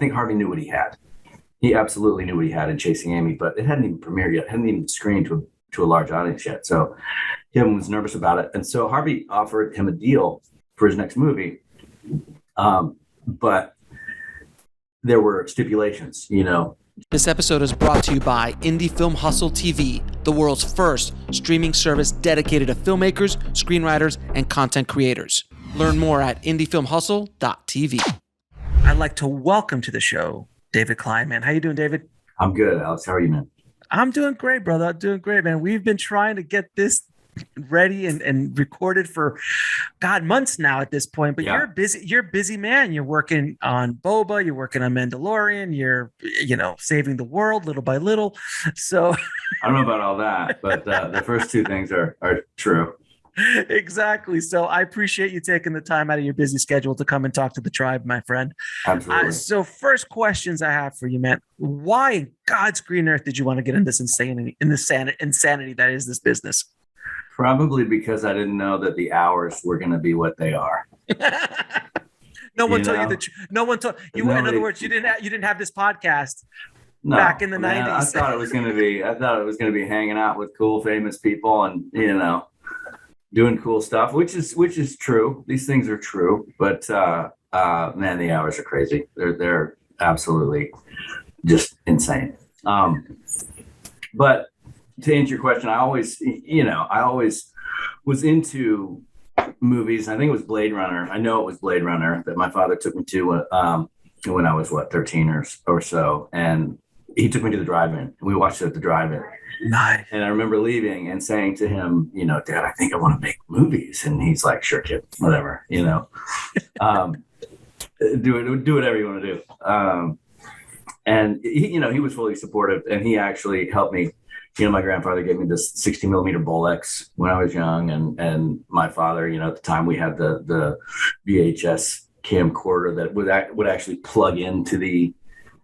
think Harvey knew what he had. He absolutely knew what he had in Chasing Amy, but it hadn't even premiered yet, hadn't even screened to a large audience yet. So Kevin was nervous about it. And so Harvey offered him a deal for his next movie. But there were stipulations, you know. This episode is brought to you by Indie Film Hustle TV, the world's first streaming service dedicated to filmmakers, screenwriters, and content creators. Learn more at indiefilmhustle.tv. I'd like to welcome to the show David Klein, man. How you doing, David? I'm good, Alex. How are you, man? I'm doing great, brother. I'm doing great, man. We've been trying to get this ready and recorded for months now at this point, but you're a busy man. You're working on Boba, you're working on Mandalorian, you're saving the world little by little. So I don't know about all that, but the first two things are true. Exactly. So I appreciate you taking the time out of your busy schedule to come and talk to the tribe, my friend. Absolutely. So first questions I have for you, man. Why in God's green earth did you want to get in this insanity that is this business? Probably because I didn't know that the hours were going to be what they are. No one told you that. No one told you. In other words, you didn't have this podcast back in the 90s. I thought it was going to be hanging out with cool, famous people, and doing cool stuff, which is true. These things are true, but man, the hours are crazy. They're absolutely just insane. But to answer your question, I always was into movies. I think it was Blade Runner. I know it was Blade Runner that my father took me to when I was 13 or so, and he took me to the drive-in. We watched it at the drive-in. Nice. And I remember leaving and saying to him, Dad, I think I want to make movies. And he's like, sure, kid, whatever, do whatever you want to do. And he was fully supportive, and he actually helped me. My grandfather gave me this 60 millimeter Bolex when I was young, and my father, at the time we had the VHS camcorder that would actually plug into the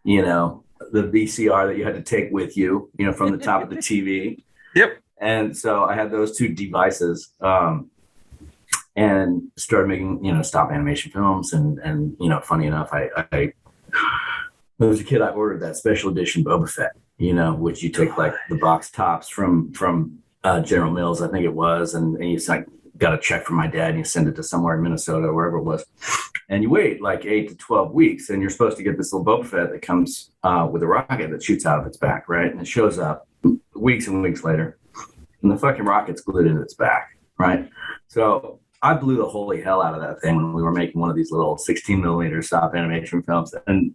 VCR that you had to take with you, from the top of the TV. Yep. And so I had those two devices, and started making, stop animation films. And funny enough, I when I was a kid, I ordered that special edition Boba Fett, which you take like the box tops from General Mills, I think it was. And you got a check from my dad and you send it to somewhere in Minnesota or wherever it was. And you wait like 8 to 12 weeks, and you're supposed to get this little Boba Fett that comes with a rocket that shoots out of its back, right? And it shows up weeks and weeks later, and the fucking rocket's glued into its back, right? So I blew the holy hell out of that thing when we were making one of these little 16 millimeter stop animation films. And,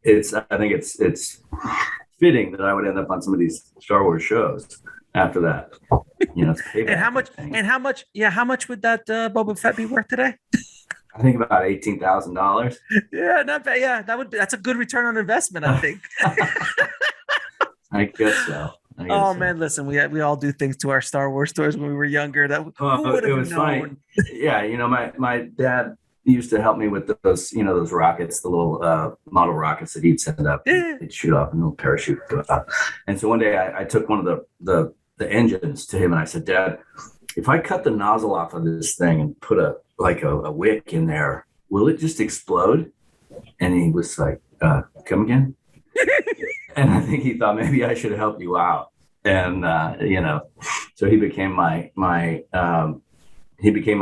I think it's fitting that I would end up on some of these Star Wars shows after that. And how much would that Boba Fett be worth today? I think about $18,000. Yeah, not bad. Yeah, that's a good return on investment, I think. I guess so. Man, listen, we all do things to our Star Wars stores when we were younger. Who would have known? Funny. Yeah, my dad used to help me with those, those rockets, the little model rockets that he'd send up. Yeah. They'd shoot off, and a little parachute go up. And so one day I took one of the engines to him, and I said, Dad, if I cut the nozzle off of this thing and put a wick in there, will it just explode? And he was like, come again? And I think he thought maybe I should help you out. And, so he became my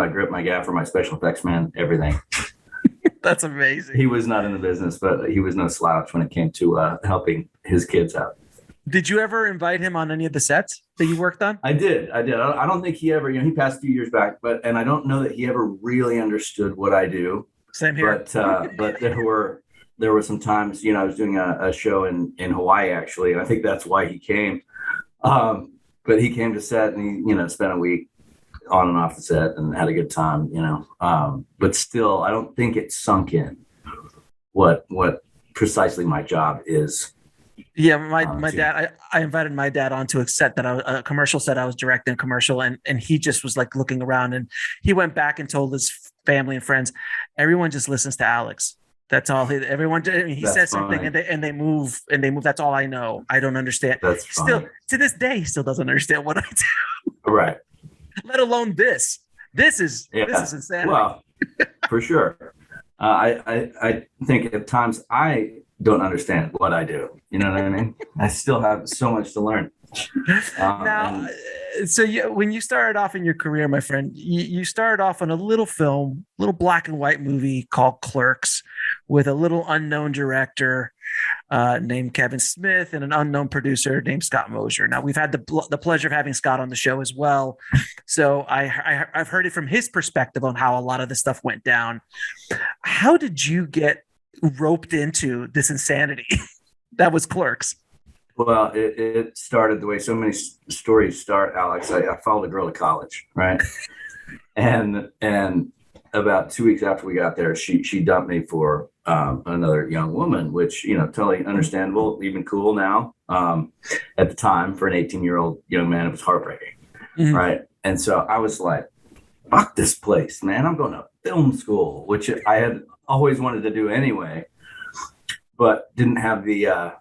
grip, my gaffer, my special effects man, everything. That's amazing. He was not in the business, but he was no slouch when it came to helping his kids out. Did you ever invite him on any of the sets that you worked on? I did. I don't think he ever, he passed a few years back, and I don't know that he ever really understood what I do. Same here. But there were some times, I was doing a show in Hawaii, actually, and I think that's why he came. But he came to set, and he, spent a week on and off the set and had a good time, but still, I don't think it sunk in what precisely my job is. Yeah, my dad. I invited my dad onto a set a commercial set I was directing, a commercial, and he just was like looking around, and he went back and told his family and friends, everyone just listens to Alex. That's all. Everyone. He says something, and they move. That's all I know. I don't understand. That's still to this day, he still doesn't understand what I do. Right. Let alone this. This is insanity. Well, for sure. I think at times I don't understand what I do. You know what I mean? I still have so much to learn. Now, so when you started off in your career, my friend, you started off on a little film, little black and white movie called Clerks, with a little unknown director named Kevin Smith and an unknown producer named Scott Mosier. Now, we've had the pleasure of having Scott on the show as well, so I've heard it from his perspective on how a lot of this stuff went down. How did you get roped into this insanity that was Clerks? Well, it started the way so many stories start, Alex. I followed a girl to college, right? and about 2 weeks after we got there, she dumped me for another young woman, which, totally understandable, even cool now. At the time, for an 18-year-old young man, it was heartbreaking, right? And so I was like, fuck this place, man. I'm going to film school, which I had always wanted to do anyway, but didn't have the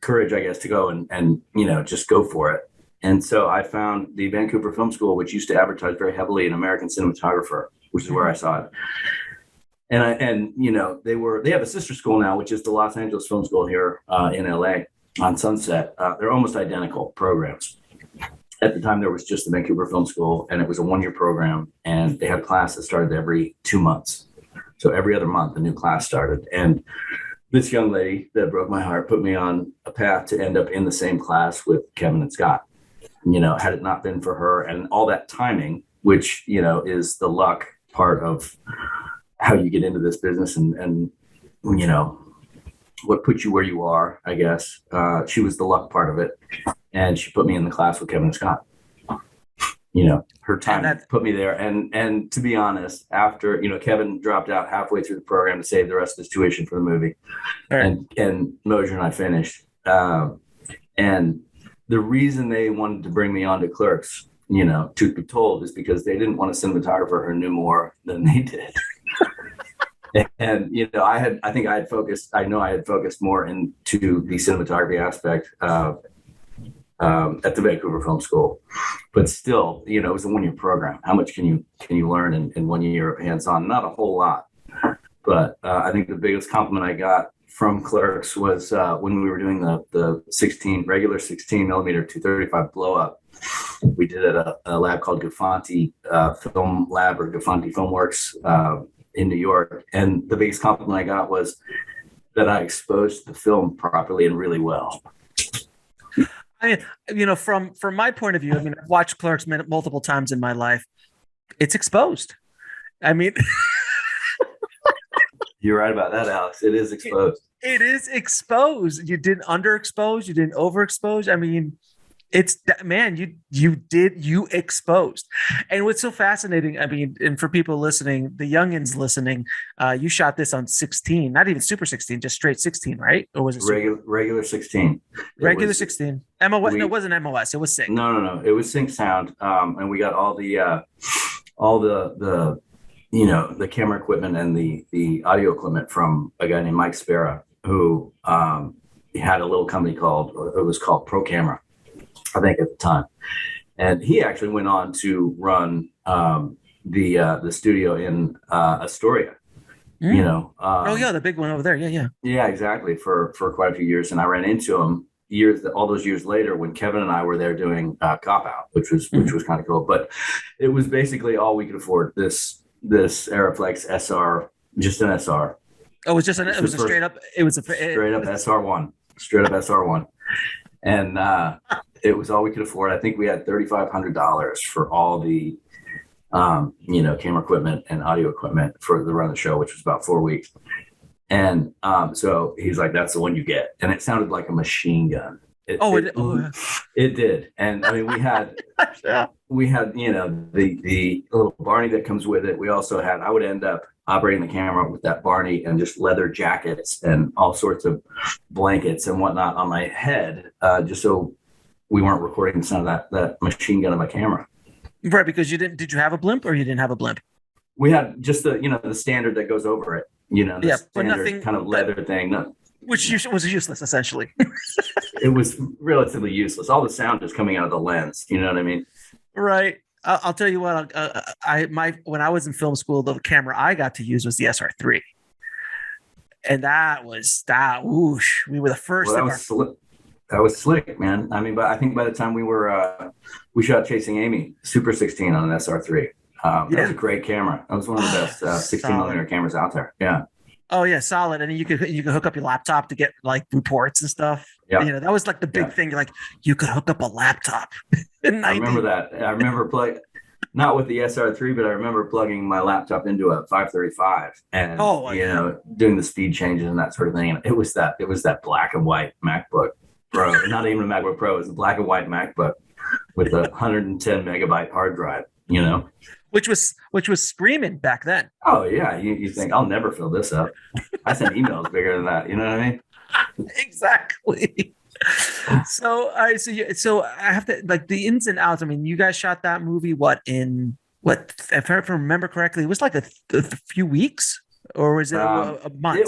courage, I guess, to go and just go for it. And so I found the Vancouver Film School, which used to advertise very heavily in American Cinematographer, which is where I saw it. And they have a sister school now, which is the Los Angeles Film School here in LA on Sunset. They're almost identical programs. At the time, there was just the Vancouver Film School, and it was a 1-year program, and they had a class that started every 2 months. So every other month, a new class started. And this young lady that broke my heart put me on a path to end up in the same class with Kevin and Scott. Had it not been for her and all that timing, which, is the luck part of how you get into this business and what put you where you are, I guess. She was the luck part of it. And she put me in the class with Kevin and Scott. Her time put me there. And to be honest, after, Kevin dropped out halfway through the program to save the rest of his tuition for the movie. Right. And Mosier and I finished. And the reason they wanted to bring me on to Clerks, truth be told, is because they didn't want a cinematographer who knew more than they did. And, I had focused more into the cinematography aspect at the Vancouver Film School, but still, it was a 1-year program. How much can you learn in 1 year of hands-on? Not a whole lot, but I think the biggest compliment I got from Clerks was when we were doing the regular 16 millimeter 235 blow up. We did it at a lab called Gafanti Film Lab or Gafanti Filmworks in New York, and the biggest compliment I got was that I exposed the film properly and really well. I mean, from my point of view, I've watched Clerks multiple times in my life. It's exposed. I mean, you're right about that, Alex. It is exposed. It is exposed. You didn't underexpose. You didn't overexpose. I mean, it's man, you exposed. And what's so fascinating, and for people listening, the youngins listening, you shot this on 16, not even Super 16, just straight 16, right? Or was it regular 16? Regular 16. MOS? No, it wasn't MOS. It was sync. No. It was sync sound, and we got all the the camera equipment and the audio equipment from a guy named Mike Spera, who had a little company called Pro Camera, I think, at the time. And he actually went on to run the studio in Astoria. The big one over there. Yeah, exactly, for quite a few years. And I ran into him all those years later when Kevin and I were there doing Cop Out, which was kind of cool. But it was basically all we could afford. This Aeroflex SR, just an SR. Oh, it was a straight up SR1, straight up SR1. And it was all we could afford. I think we had $3,500 for all the, camera equipment and audio equipment for the run of the show, which was about 4 weeks. And so he's like, "That's the one you get." And it sounded like a machine gun. It did. And I mean, we had the little Barney that comes with it. We also had, I would end up operating the camera with that Barney and just leather jackets and all sorts of blankets and whatnot on my head, just so we weren't recording the sound of that machine gun of a camera. Right, because did you have a blimp or you didn't have a blimp? We had just the standard that goes over it, but nothing kind of leather thing. Which was useless, essentially. It was relatively useless. All the sound is coming out of the lens. You know what I mean? Right. I'll tell you what. When I was in film school, the camera I got to use was the SR3. And that was that. Whoosh! We were the first. Well, that was slick, man. I mean, but I think by the time we shot Chasing Amy Super 16 on an SR3. That was a great camera. That was one of the best 16 millimeter cameras out there. Yeah. Oh yeah, solid. And you could hook up your laptop to get like reports and stuff. Yeah. You know, that was like the big thing. Like you could hook up a laptop. I remember that. I remember not with the SR3, but I remember plugging my laptop into a 535 and doing the speed changes and that sort of thing. And it was that black and white MacBook Pro, not even a MacBook Pro. It was a black and white MacBook with a 110 megabyte hard drive. You know, which was screaming back then. Oh yeah, you think I'll never fill this up? I send emails bigger than that. You know what I mean? Exactly. So all right, so I have to like the ins and outs. I mean, you guys shot that movie if I remember correctly, it was like a few weeks, or was it a month?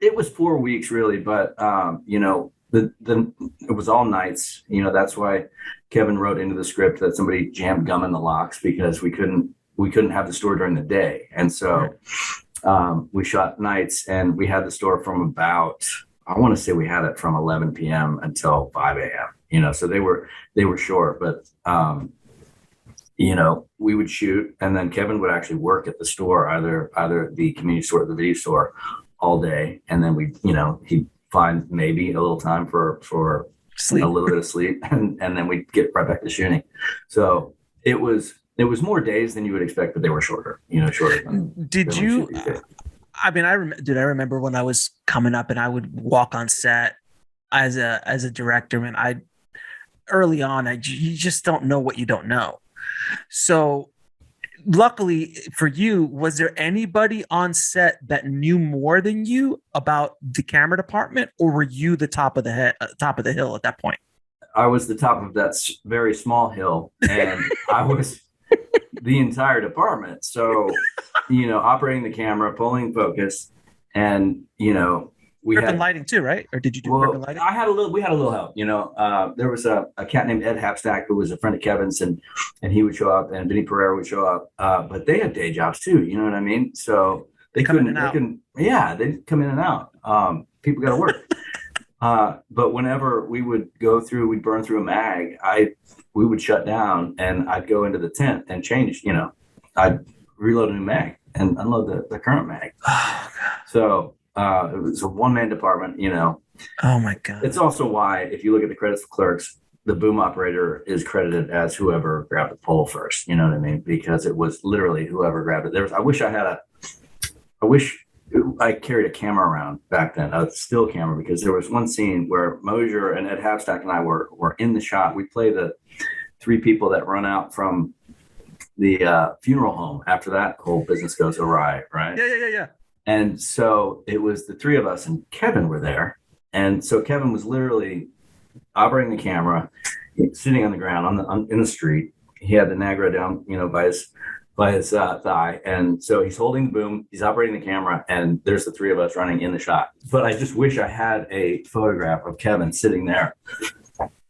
It was 4 weeks really, but you know, it was all nights. You know, that's why Kevin wrote into the script that somebody jammed gum in the locks because we couldn't have the store during the day, and so we shot nights, and we had the store from about, I want to say we had it from 11 p.m. until 5 a.m. You know, so they were short, but you know, we would shoot, and then Kevin would actually work at the store, either the community store or the video store, all day, and then he'd find maybe a little time for sleep. A little bit of sleep, and then we'd get right back to shooting. So it was more days than you would expect, but they were shorter. You know, shorter. I mean, I remember when I was coming up and I would walk on set as a director, man. Early on, you just don't know what you don't know. So luckily for you, was there anybody on set that knew more than you about the camera department, or were you the top of the hill at that point? I was the top of that very small hill, and I was the entire department. So, you know, operating the camera, pulling focus, and you know, we had lighting too, right? Or did you do grip and lighting? We had a little help. You know, there was a cat named Ed Hapstack who was a friend of Kevin's, and he would show up, and Vinny Pereira would show up. But they had day jobs too. You know what I mean? So they'd come in and out. People got to work. But whenever we would we'd burn through a mag, we would shut down, and I'd go into the tent and change. You know, I'd reload a new mag and unload the current mag. Oh, God. So. It was a one-man department, you know. Oh my God. It's also why, if you look at the credits for Clerks, the boom operator is credited as whoever grabbed the pole first. You know what I mean? Because it was literally whoever grabbed it. I wish I carried a camera around back then, a still camera, because there was one scene where Mosier and Ed Hapstack and I were in the shot. We play the three people that run out from the funeral home after that whole business goes awry, right? Yeah. And so it was the three of us, and Kevin were there. And so Kevin was literally operating the camera, sitting on the ground in the street. He had the Niagara down, you know, by his thigh. And so he's holding the boom, he's operating the camera, and there's the three of us running in the shot. But I just wish I had a photograph of Kevin sitting there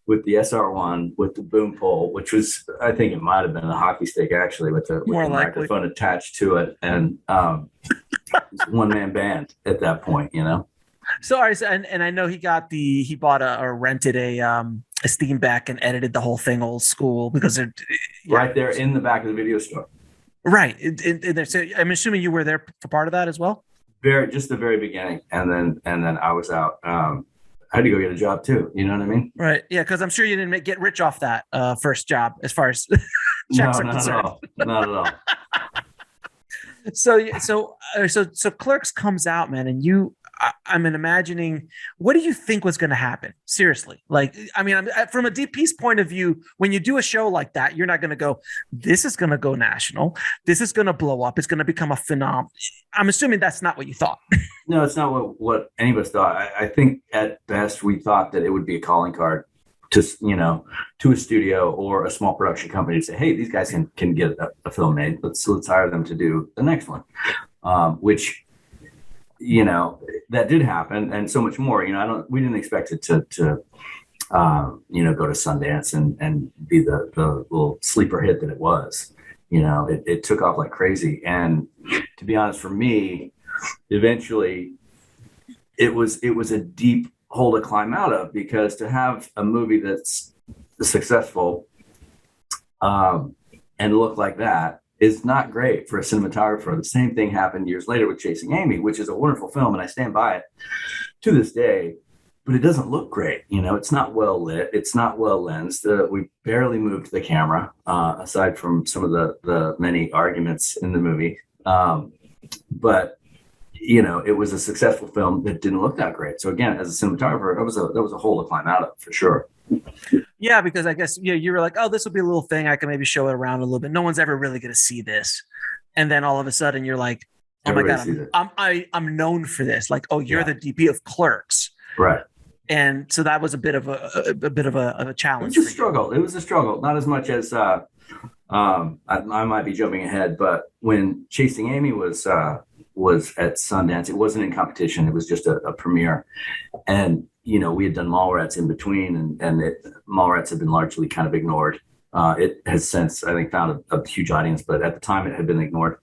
with the SR1, with the boom pole, which was, I think it might have been a hockey stick actually, with the microphone attached to it. And one-man band at that point, you know. So, and I know he bought or rented a Steamback and edited the whole thing old school because right there in the back of the video store. Right. So I'm assuming you were there for part of that as well. Just the very beginning, and then I was out. I had to go get a job too. You know what I mean? Right. Yeah, because I'm sure you didn't get rich off that first job, as far as checks are concerned. Not at all. So Clerks comes out, man, and I'm imagining, what do you think was going to happen? Seriously. Like, I mean, from a DP's point of view, when you do a show like that, you're not going to go, this is going to go national. This is going to blow up. It's going to become a phenomenon. I'm assuming that's not what you thought. No, it's not what any of us thought. I think at best we thought that it would be a calling card to a studio or a small production company to say, hey, these guys can get a film made. Let's hire them to do the next one, which, you know, that did happen, and so much more. You know, we didn't expect it to go to Sundance and be the little sleeper hit that it was. You know, it took off like crazy. And to be honest, for me, eventually it was a deep hole to climb out of, because to have a movie that's successful and look like that is not great for a cinematographer. The same thing happened years later with Chasing Amy, which is a wonderful film, and I stand by it to this day. But it doesn't look great. It's not well lit. It's not well lensed. We barely moved the camera, aside from some of the many arguments in the movie. But it was a successful film that didn't look that great. So again, as a cinematographer, that was a hole to climb out of, for sure. Yeah, because I guess you were like, oh, this will be a little thing. I can maybe show it around a little bit. No one's ever really going to see this. And then all of a sudden you're like, oh my God, I'm known for this. Like, oh, you're the DP of Clerks. Right. And so that was a bit of a challenge. It was a struggle. It was a struggle. Not as much as I might be jumping ahead, but when Chasing Amy was at Sundance, it wasn't in competition. It was just a premiere. And, we had done Mallrats in between, and Mallrats had been largely kind of ignored. It has since, I think, found a huge audience, but at the time it had been ignored.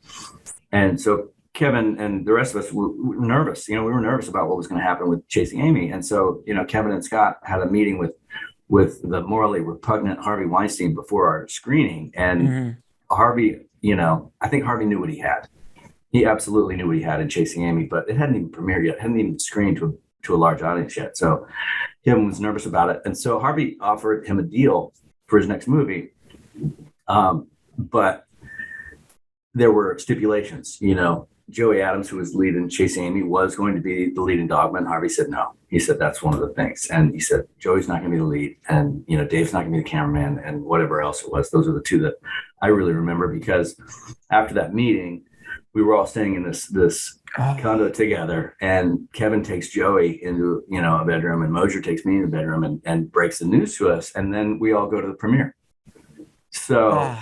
And so Kevin and the rest of us were nervous. We were nervous about what was going to happen with Chasing Amy. And so, Kevin and Scott had a meeting with the morally repugnant Harvey Weinstein before our screening. And Harvey, I think Harvey knew what he had. He absolutely knew what he had in Chasing Amy, but it hadn't even premiered yet, hadn't even screened to a large audience yet. So Kevin was nervous about it. And so Harvey offered him a deal for his next movie. But there were stipulations. Joey Adams, who was the lead in Chasing Amy, was going to be the lead in Dogma, and Harvey said no. He said that's one of the things. And he said, Joey's not going to be the lead, and Dave's not going to be the cameraman, and whatever else it was. Those are the two that I really remember, because after that meeting, we were all staying in this condo together, and Kevin takes Joey into a bedroom, and Mosier takes me in the bedroom and breaks the news to us, and then we all go to the premiere. So,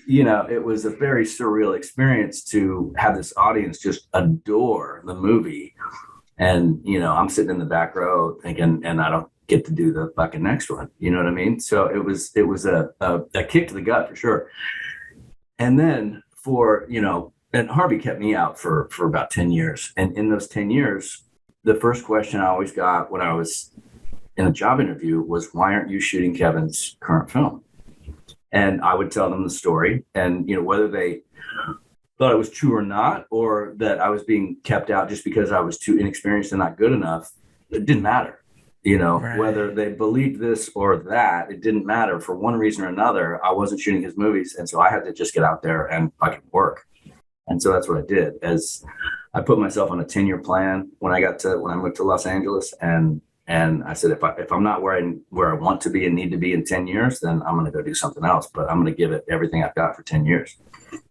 it was a very surreal experience to have this audience just adore the movie. And, I'm sitting in the back row thinking, and I don't get to do the fucking next one. You know what I mean? So it was a kick to the gut, for sure. And then and Harvey kept me out for about 10 years. And in those 10 years, the first question I always got when I was in a job interview was, why aren't you shooting Kevin's current film? And I would tell them the story, and whether they thought it was true or not, or that I was being kept out just because I was too inexperienced and not good enough, it didn't matter. Right. Whether they believed this or that, it didn't matter. For one reason or another, I wasn't shooting his movies, and so I had to just get out there and fucking work. And so that's what I did. As I put myself on a 10-year plan when I moved to Los Angeles, and I said, if I'm not where I want to be and need to be in 10 years, then I'm going to go do something else. But I'm going to give it everything I've got for 10 years.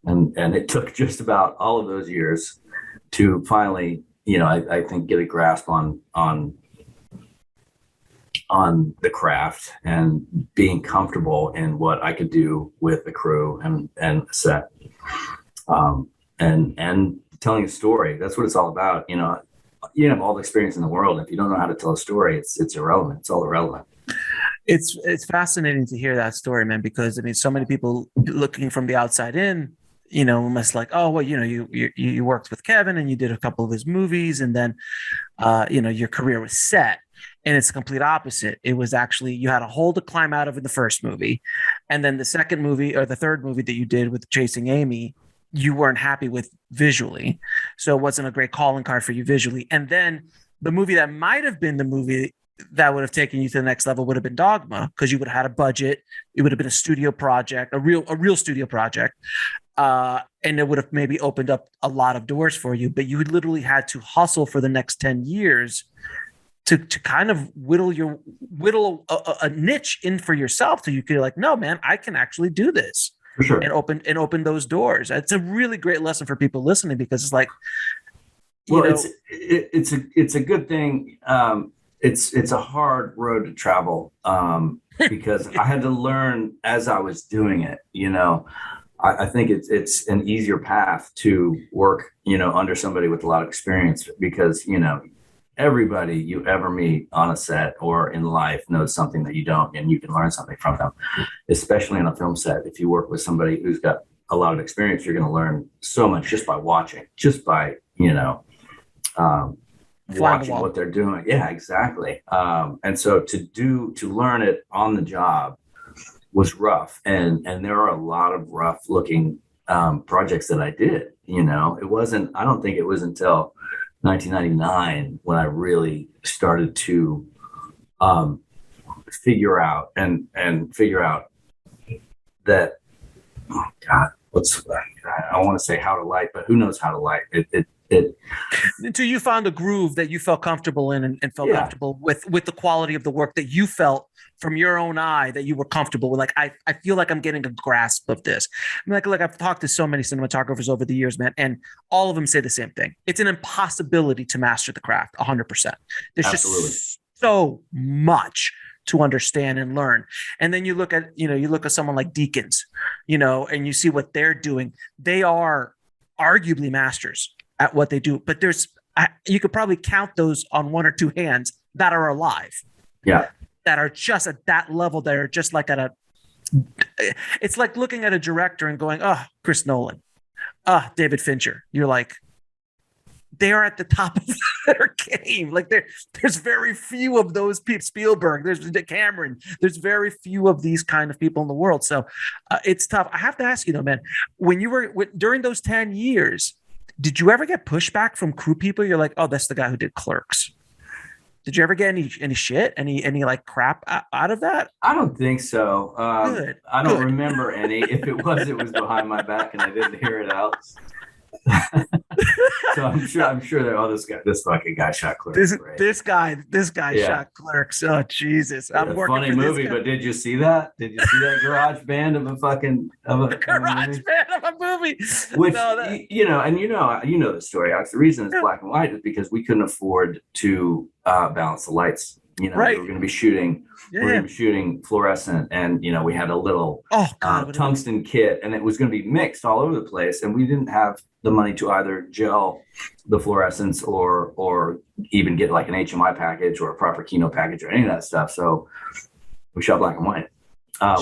And it took just about all of those years to finally, I think, get a grasp on the craft and being comfortable in what I could do with the crew and the set, and telling a story. That's what it's all about. You have all the experience in the world. If you don't know how to tell a story, it's irrelevant. It's all irrelevant. It's fascinating to hear that story, man, because so many people looking from the outside in, must like, oh, well, you worked with Kevin and you did a couple of his movies, and then your career was set. And it's the complete opposite. It was actually, you had a hole to climb out of in the first movie, and then the second movie or the third movie that you did with Chasing Amy, you weren't happy with visually. So it wasn't a great calling card for you visually. And then the movie that might have been the movie that would have taken you to the next level would have been Dogma, because you would have had a budget. It would have been a studio project, a real studio project. And it would have maybe opened up a lot of doors for you, but you literally had to hustle for the next 10 years to kind of whittle a niche in for yourself. So you could like, no, man, I can actually do this. For sure. And open those doors. It's a really great lesson for people listening, because it's like, it's a good thing. It's a hard road to travel, because I had to learn as I was doing it. I think it's an easier path to work, under somebody with a lot of experience, because everybody you ever meet on a set or in life knows something that you don't, and you can learn something from them, especially on a film set. If you work with somebody who's got a lot of experience, you're going to learn so much just by watching, just by, watching what they're doing. Yeah, exactly. And so to learn it on the job was rough. And there are a lot of rough looking projects that I did. You know, I don't think it was until 1999 when I really started to figure out that, oh God, I want to say how to light, but who knows how to light it. Until you found a groove that you felt comfortable in and felt comfortable with the quality of the work that you felt from your own eye that you were comfortable with. Like, I feel like I'm getting a grasp of this. I mean, like I've talked to so many cinematographers over the years, man, and all of them say the same thing. It's an impossibility to master the craft 100%. There's just so much to understand and learn. And then you look at someone like Deakins, and you see what they're doing. They are arguably masters at what they do, but you could probably count those on one or two hands that are alive. Yeah. That are just at that level. That are just like it's like looking at a director and going, oh, Chris Nolan, David Fincher. You're like, they are at the top of their game. Like there's very few of those people. Spielberg, there's Cameron. There's very few of these kind of people in the world. So it's tough. I have to ask you though, man, when you were during those 10 years, did you ever get pushback from crew people? You're like, oh, that's the guy who did Clerks. Did you ever get any shit, any like crap out of that? I don't think so. Good. I don't remember any. If it was behind my back and I didn't hear it out. So I'm sure that this fucking guy shot Clerks. This guy shot Clerks. Oh Jesus! I'm working funny movie, but did you see that? Did you see that garage band of a fucking garage band of a movie? Which you know the story. The reason it's black and white is because we couldn't afford to balance the lights. We were going to be shooting. We were going to be shooting fluorescent, and we had a little tungsten kit, and it was going to be mixed all over the place, and we didn't have the money to either gel the fluorescence or even get like an HMI package or a proper Kino package or any of that stuff. So we shot black and white,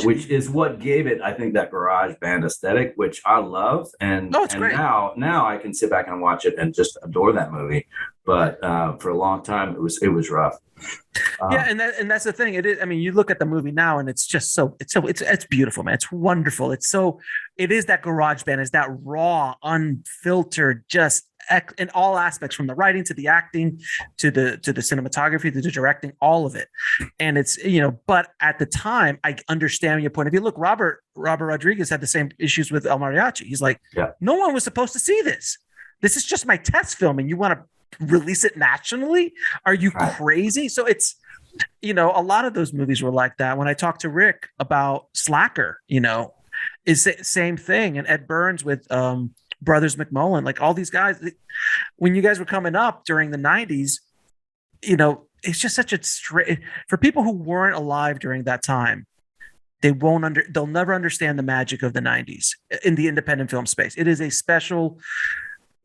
which is what gave it, I think, that garage band aesthetic, which I love. And great. Now I can sit back and watch it and just adore that movie. But for a long time, it was rough. And that's the thing. It is. I mean, you look at the movie now, and it's just it's beautiful, man. It's wonderful. It is that garage band. Is that raw, unfiltered, just in all aspects, from the writing to the acting to the cinematography to the directing, all of it. And it's but at the time, I understand your point of view. Look, Robert Rodriguez had the same issues with El Mariachi. He's like, no one was supposed to see this. This is just my test film, and you want to release it nationally? Are you crazy? So it's, a lot of those movies were like that. When I talked to Rick about Slacker, is the same thing. And Ed Burns with Brothers McMullen, like all these guys, when you guys were coming up during the 90s, it's just such a for people who weren't alive during that time, they'll never understand the magic of the 90s in the independent film space.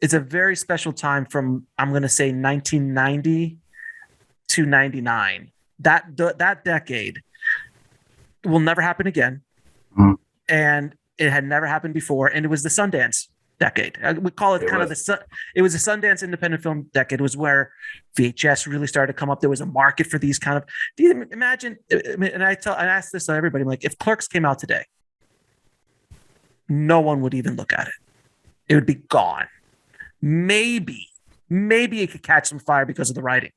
It's a very special time from, I'm going to say, 1990 to 99. That decade will never happen again. Mm-hmm. And it had never happened before. And it was the Sundance decade. We call it it was a Sundance independent film decade. It was where VHS really started to come up. There was a market for these kind of, do you imagine? And I ask this to everybody, I'm like, if Clerks came out today, no one would even look at it. It would be gone. Maybe it could catch some fire because of the writing.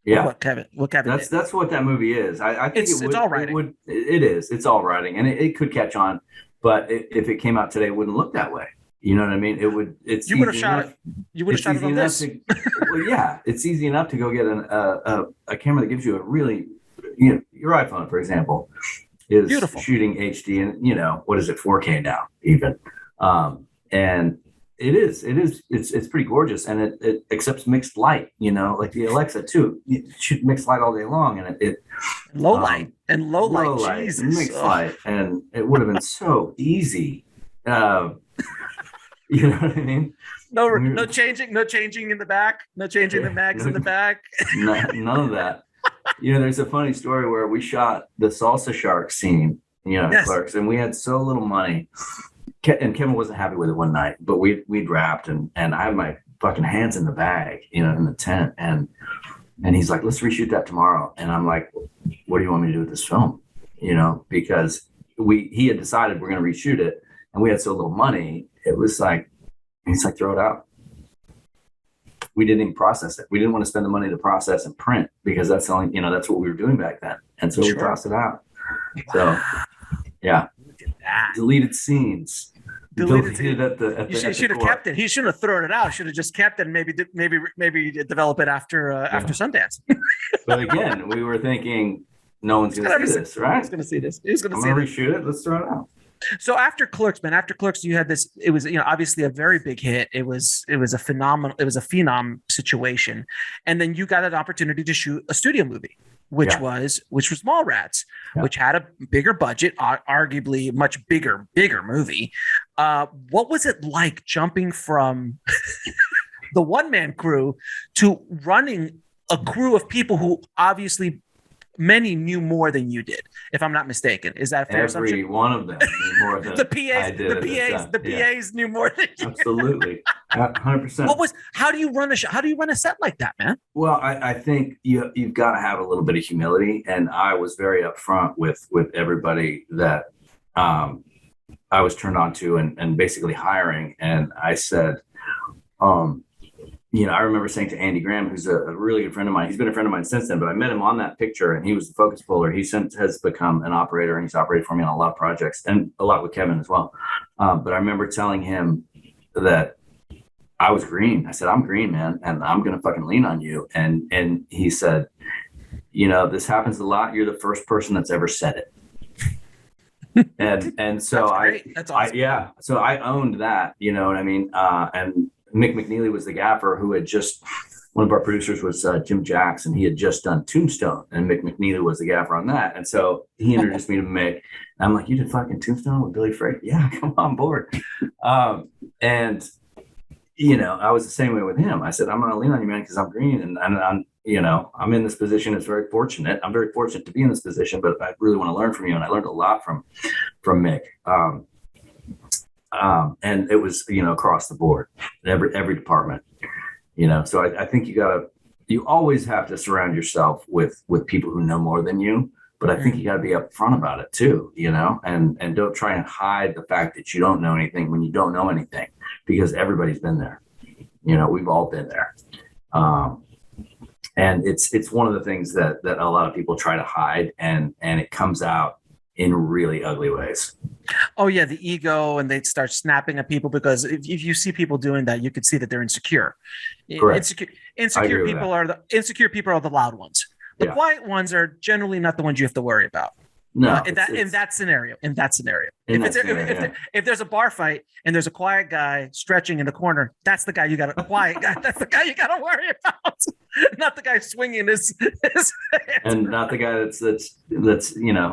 Yeah, what Kevin did. That's what that movie is. I think it's all writing. It is. It's all writing, and it could catch on. But if it came out today, it wouldn't look that way. You know what I mean? It would. You would have shot it. You would have shot it on this. It's easy enough to go get a camera that gives you a really, your iPhone, for example, is beautiful shooting HD, and what is it, 4K now even, and. It's pretty gorgeous, and it accepts mixed light, like the Alexa too. You shoot mixed light all day long, and it low light, Jesus. Mixed light, and it would have been so easy. You know what I mean? No changing in the back, no changing the mags in the back. None of that. There's a funny story where we shot the salsa shark scene, Clerks, and we had so little money. And Kevin wasn't happy with it one night, but we'd wrapped, and I had my fucking hands in the bag, in the tent. And he's like, let's reshoot that tomorrow. And I'm like, what do you want me to do with this film? Because he had decided we're going to reshoot it, and we had so little money. It was like, he's like, throw it out. We didn't even process it. We didn't want to spend the money to process and print, because that's the only, that's what we were doing back then. And so we tossed it out. So yeah, deleted scenes. Deleted you should have kept it. He shouldn't have thrown it out. Should have just kept it and maybe develop it after Sundance. But again, we were thinking, no one's going to see this, right? Who's going to see this? Who's going to see this? Reshoot it. Let's throw it out. So after Clerks, you had this. It was, obviously a very big hit. It was a phenom situation, and then you got an opportunity to shoot a studio movie, which was Mallrats, which had a bigger budget, arguably much bigger movie. What was it like jumping from the one-man crew to running a crew of people who obviously many knew more than you did, if I'm not mistaken? Is that a fair assumption? Every one of them knew more than the PAs knew more than you. Absolutely, 100%. How do you run a set like that, man? Well, I think you've got to have a little bit of humility, and I was very upfront with everybody that I was turned on to and basically hiring, and I said, I remember saying to Andy Graham, who's a really good friend of mine. He's been a friend of mine since then, but I met him on that picture, and he was the focus puller. He since has become an operator, and he's operated for me on a lot of projects, and a lot with Kevin as well. But I remember telling him that I was green. I said, I'm green, man, and I'm going to fucking lean on you. And he said, this happens a lot. You're the first person that's ever said it. and so That's awesome. So I owned that, you know what I mean? And Mick McNeely was the gaffer who had just, one of our producers was Jim Jackson. He had just done Tombstone, and Mick McNeely was the gaffer on that. And so he introduced me to Mick. And I'm like, you did fucking Tombstone with Billy Frake? Yeah, come on board. And, I was the same way with him. I said, I'm going to lean on you, man, because I'm green. And I'm in this position. It's very fortunate. I'm very fortunate to be in this position, but I really want to learn from you. And I learned a lot from Mick. And it was, across the board, every department, so I think you always have to surround yourself with people who know more than you, but I think you got to be upfront about it too, and don't try and hide the fact that you don't know anything when you don't know anything, because everybody's been there, we've all been there. And it's one of the things that a lot of people try to hide, and it comes out in really ugly ways. Oh yeah, the ego, and they'd start snapping at people, because if you see people doing that, you could see that they're insecure. Correct. Insecure people are the loud ones. The quiet ones are generally not the ones you have to worry about. No, in that scenario. If there's a bar fight and there's a quiet guy stretching in the corner, that's the guy you got to quiet guy. That's the guy you got to worry about, not the guy swinging his and not the guy that's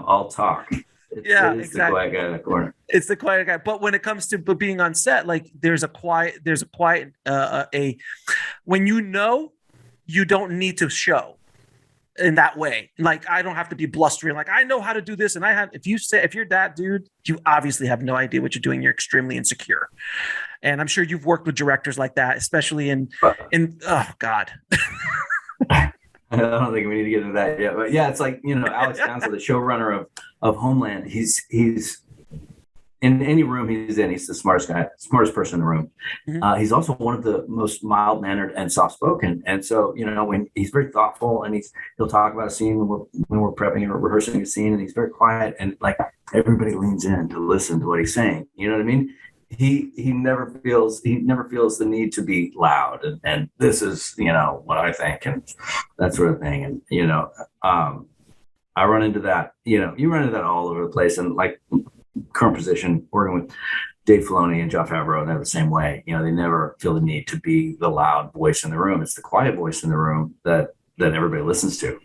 all talk. It's exactly. The quiet guy in the corner. It's the quiet guy. But when it comes to being on set, like there's a quiet when you don't need to show in that way. Like, I don't have to be blustering. Like, I know how to do this. And if you're that dude, you obviously have no idea what you're doing. You're extremely insecure. And I'm sure you've worked with directors like that, especially in oh God. I don't think we need to get into that yet, but yeah, it's like, Alex Council, the showrunner of Homeland, he's in any room he's in, he's the smartest person in the room. Mm-hmm. He's also one of the most mild-mannered and soft-spoken. And so, when he's very thoughtful, and he'll talk about a scene when we're prepping or rehearsing a scene, and he's very quiet, and like everybody leans in to listen to what he's saying. You know what I mean? He never feels the need to be loud and this is, what I think, and that sort of thing. And, I run into that, you run into that all over the place. And like current position, working with Dave Filoni and Jon Favreau, they're the same way. They never feel the need to be the loud voice in the room. It's the quiet voice in the room that everybody listens to,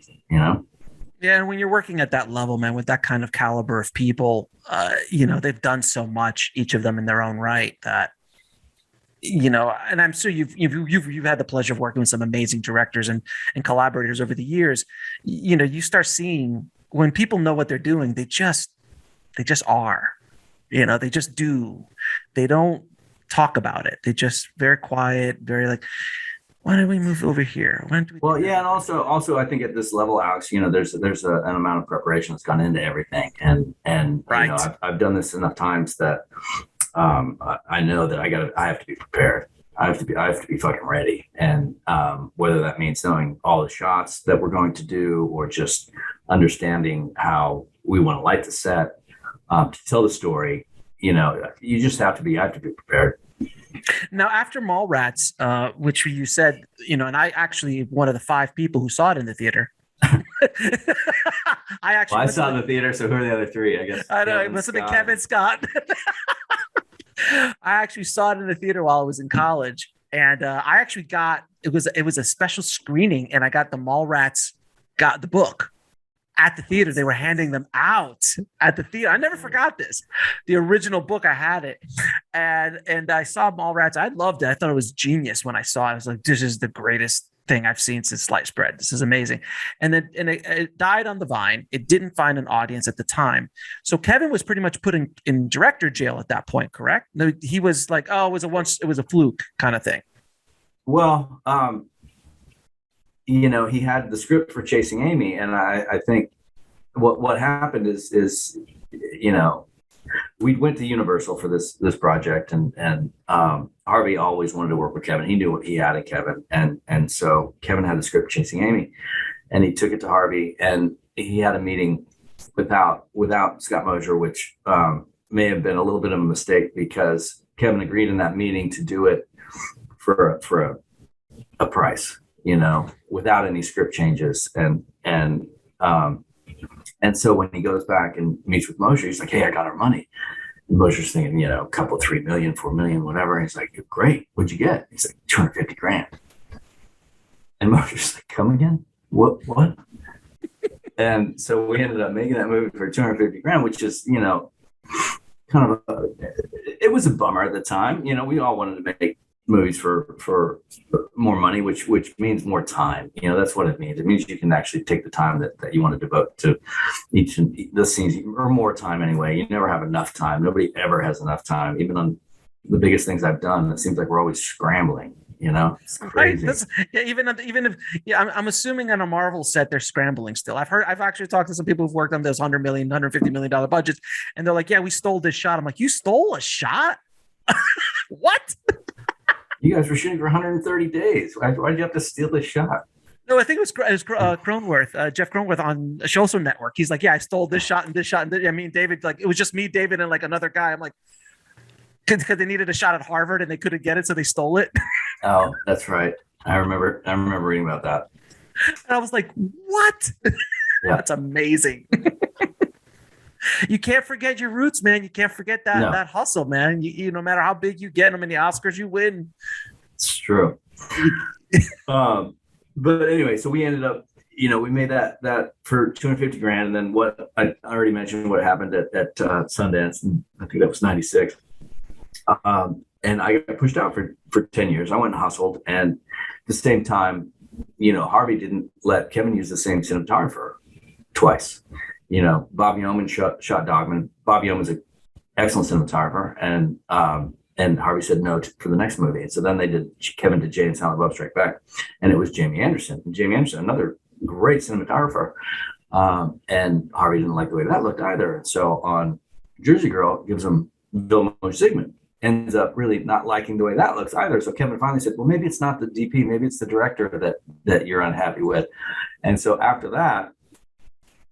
Yeah, and when you're working at that level, man, with that kind of caliber of people, they've done so much, each of them in their own right, that, and I'm sure you've had the pleasure of working with some amazing directors and collaborators over the years. You start seeing when people know what they're doing, they just are, they just do. They don't talk about it. They just very quiet, very like, why don't we move over here? Why don't we Well, yeah, and also I think at this level, Alex, there's an amount of preparation that's gone into everything, and right. I've done this enough times that I know that I have to be prepared. I have to be fucking ready, and whether that means knowing all the shots that we're going to do, or just understanding how we want to light the set to tell the story. You just have to be. I have to be prepared. Now, after Mallrats, which you said, and I actually one of the 5 people who saw it in the theater. I saw it in the theater. So who are the other 3? I guess I know. It must have been Kevin Scott. I actually saw it in the theater while I was in college, and I actually got it was a special screening, and I got the Mallrats got the book at the theater. They were handing them out at the theater. I never forgot this. The original book, I had it, and I saw Mallrats. I loved it. I thought it was genius when I saw it. I was like, this is the greatest thing I've seen since sliced bread. This is amazing. And then it died on the vine. It didn't find an audience at the time. So Kevin was pretty much put in director jail at that point, correct? No, he was like, oh, it was a fluke kind of thing. Well, he had the script for Chasing Amy, and I think what happened is we went to Universal for this project, and Harvey always wanted to work with Kevin. He knew what he had in Kevin, and so Kevin had the script Chasing Amy, and he took it to Harvey, and he had a meeting without Scott Mosier, which may have been a little bit of a mistake, because Kevin agreed in that meeting to do it for a price, without any script changes, and so when he goes back and meets with Mosher, he's like, hey, I got our money. And Mosher's thinking, a couple, 3 million, 4 million, whatever. And he's like, great. What'd you get? He's like, 250 grand. And Mosher's like, come again? What? And so we ended up making that movie for 250 grand, which is, kind of it was a bummer at the time. We all wanted to make movies for more money, which means more time. That's what it means. It means you can actually take the time that you want to devote to each of the scenes, or more time anyway. You never have enough time. Nobody ever has enough time. Even on the biggest things I've done, it seems like we're always scrambling. It's crazy. Right. Even if I'm assuming on a Marvel set they're scrambling still. I've actually talked to some people who've worked on those $100 million, $150 million budgets, and they're like, yeah, we stole this shot. I'm like, you stole a shot? What? You guys were shooting for 130 days. Why did you have to steal this shot? No, I think it was Cronenworth, Jeff Cronenworth on a Showtime network. He's like, yeah, I stole this shot and this shot. And I mean, David, like, it was just me, David, and like another guy. I'm like, because they needed a shot at Harvard and they couldn't get it, so they stole it. Oh, that's right. I remember reading about that. And I was like, what? Yeah. That's amazing. You can't forget your roots, man. You can't forget that hustle, man. You no matter how big you get, how many Oscars you win. It's true. But anyway, so we ended up, we made that for 250 grand. And then what I already mentioned, what happened at Sundance, and I think that was 96. And I got pushed out for 10 years. I went and hustled. And at the same time, Harvey didn't let Kevin use the same cinematographer twice. Bob Yeoman shot Dogman. Bob Yeoman's an excellent cinematographer, and Harvey said no for the next movie. And so then Kevin did Jay and Silent Bob Strike Back, and it was Jamie Anderson. And Jamie Anderson, another great cinematographer, and Harvey didn't like the way that looked either. And so on Jersey Girl, gives him Bill Mosher-Sigmund. Ends up really not liking the way that looks either. So Kevin finally said, well, maybe it's not the DP, maybe it's the director that you're unhappy with. And so after that,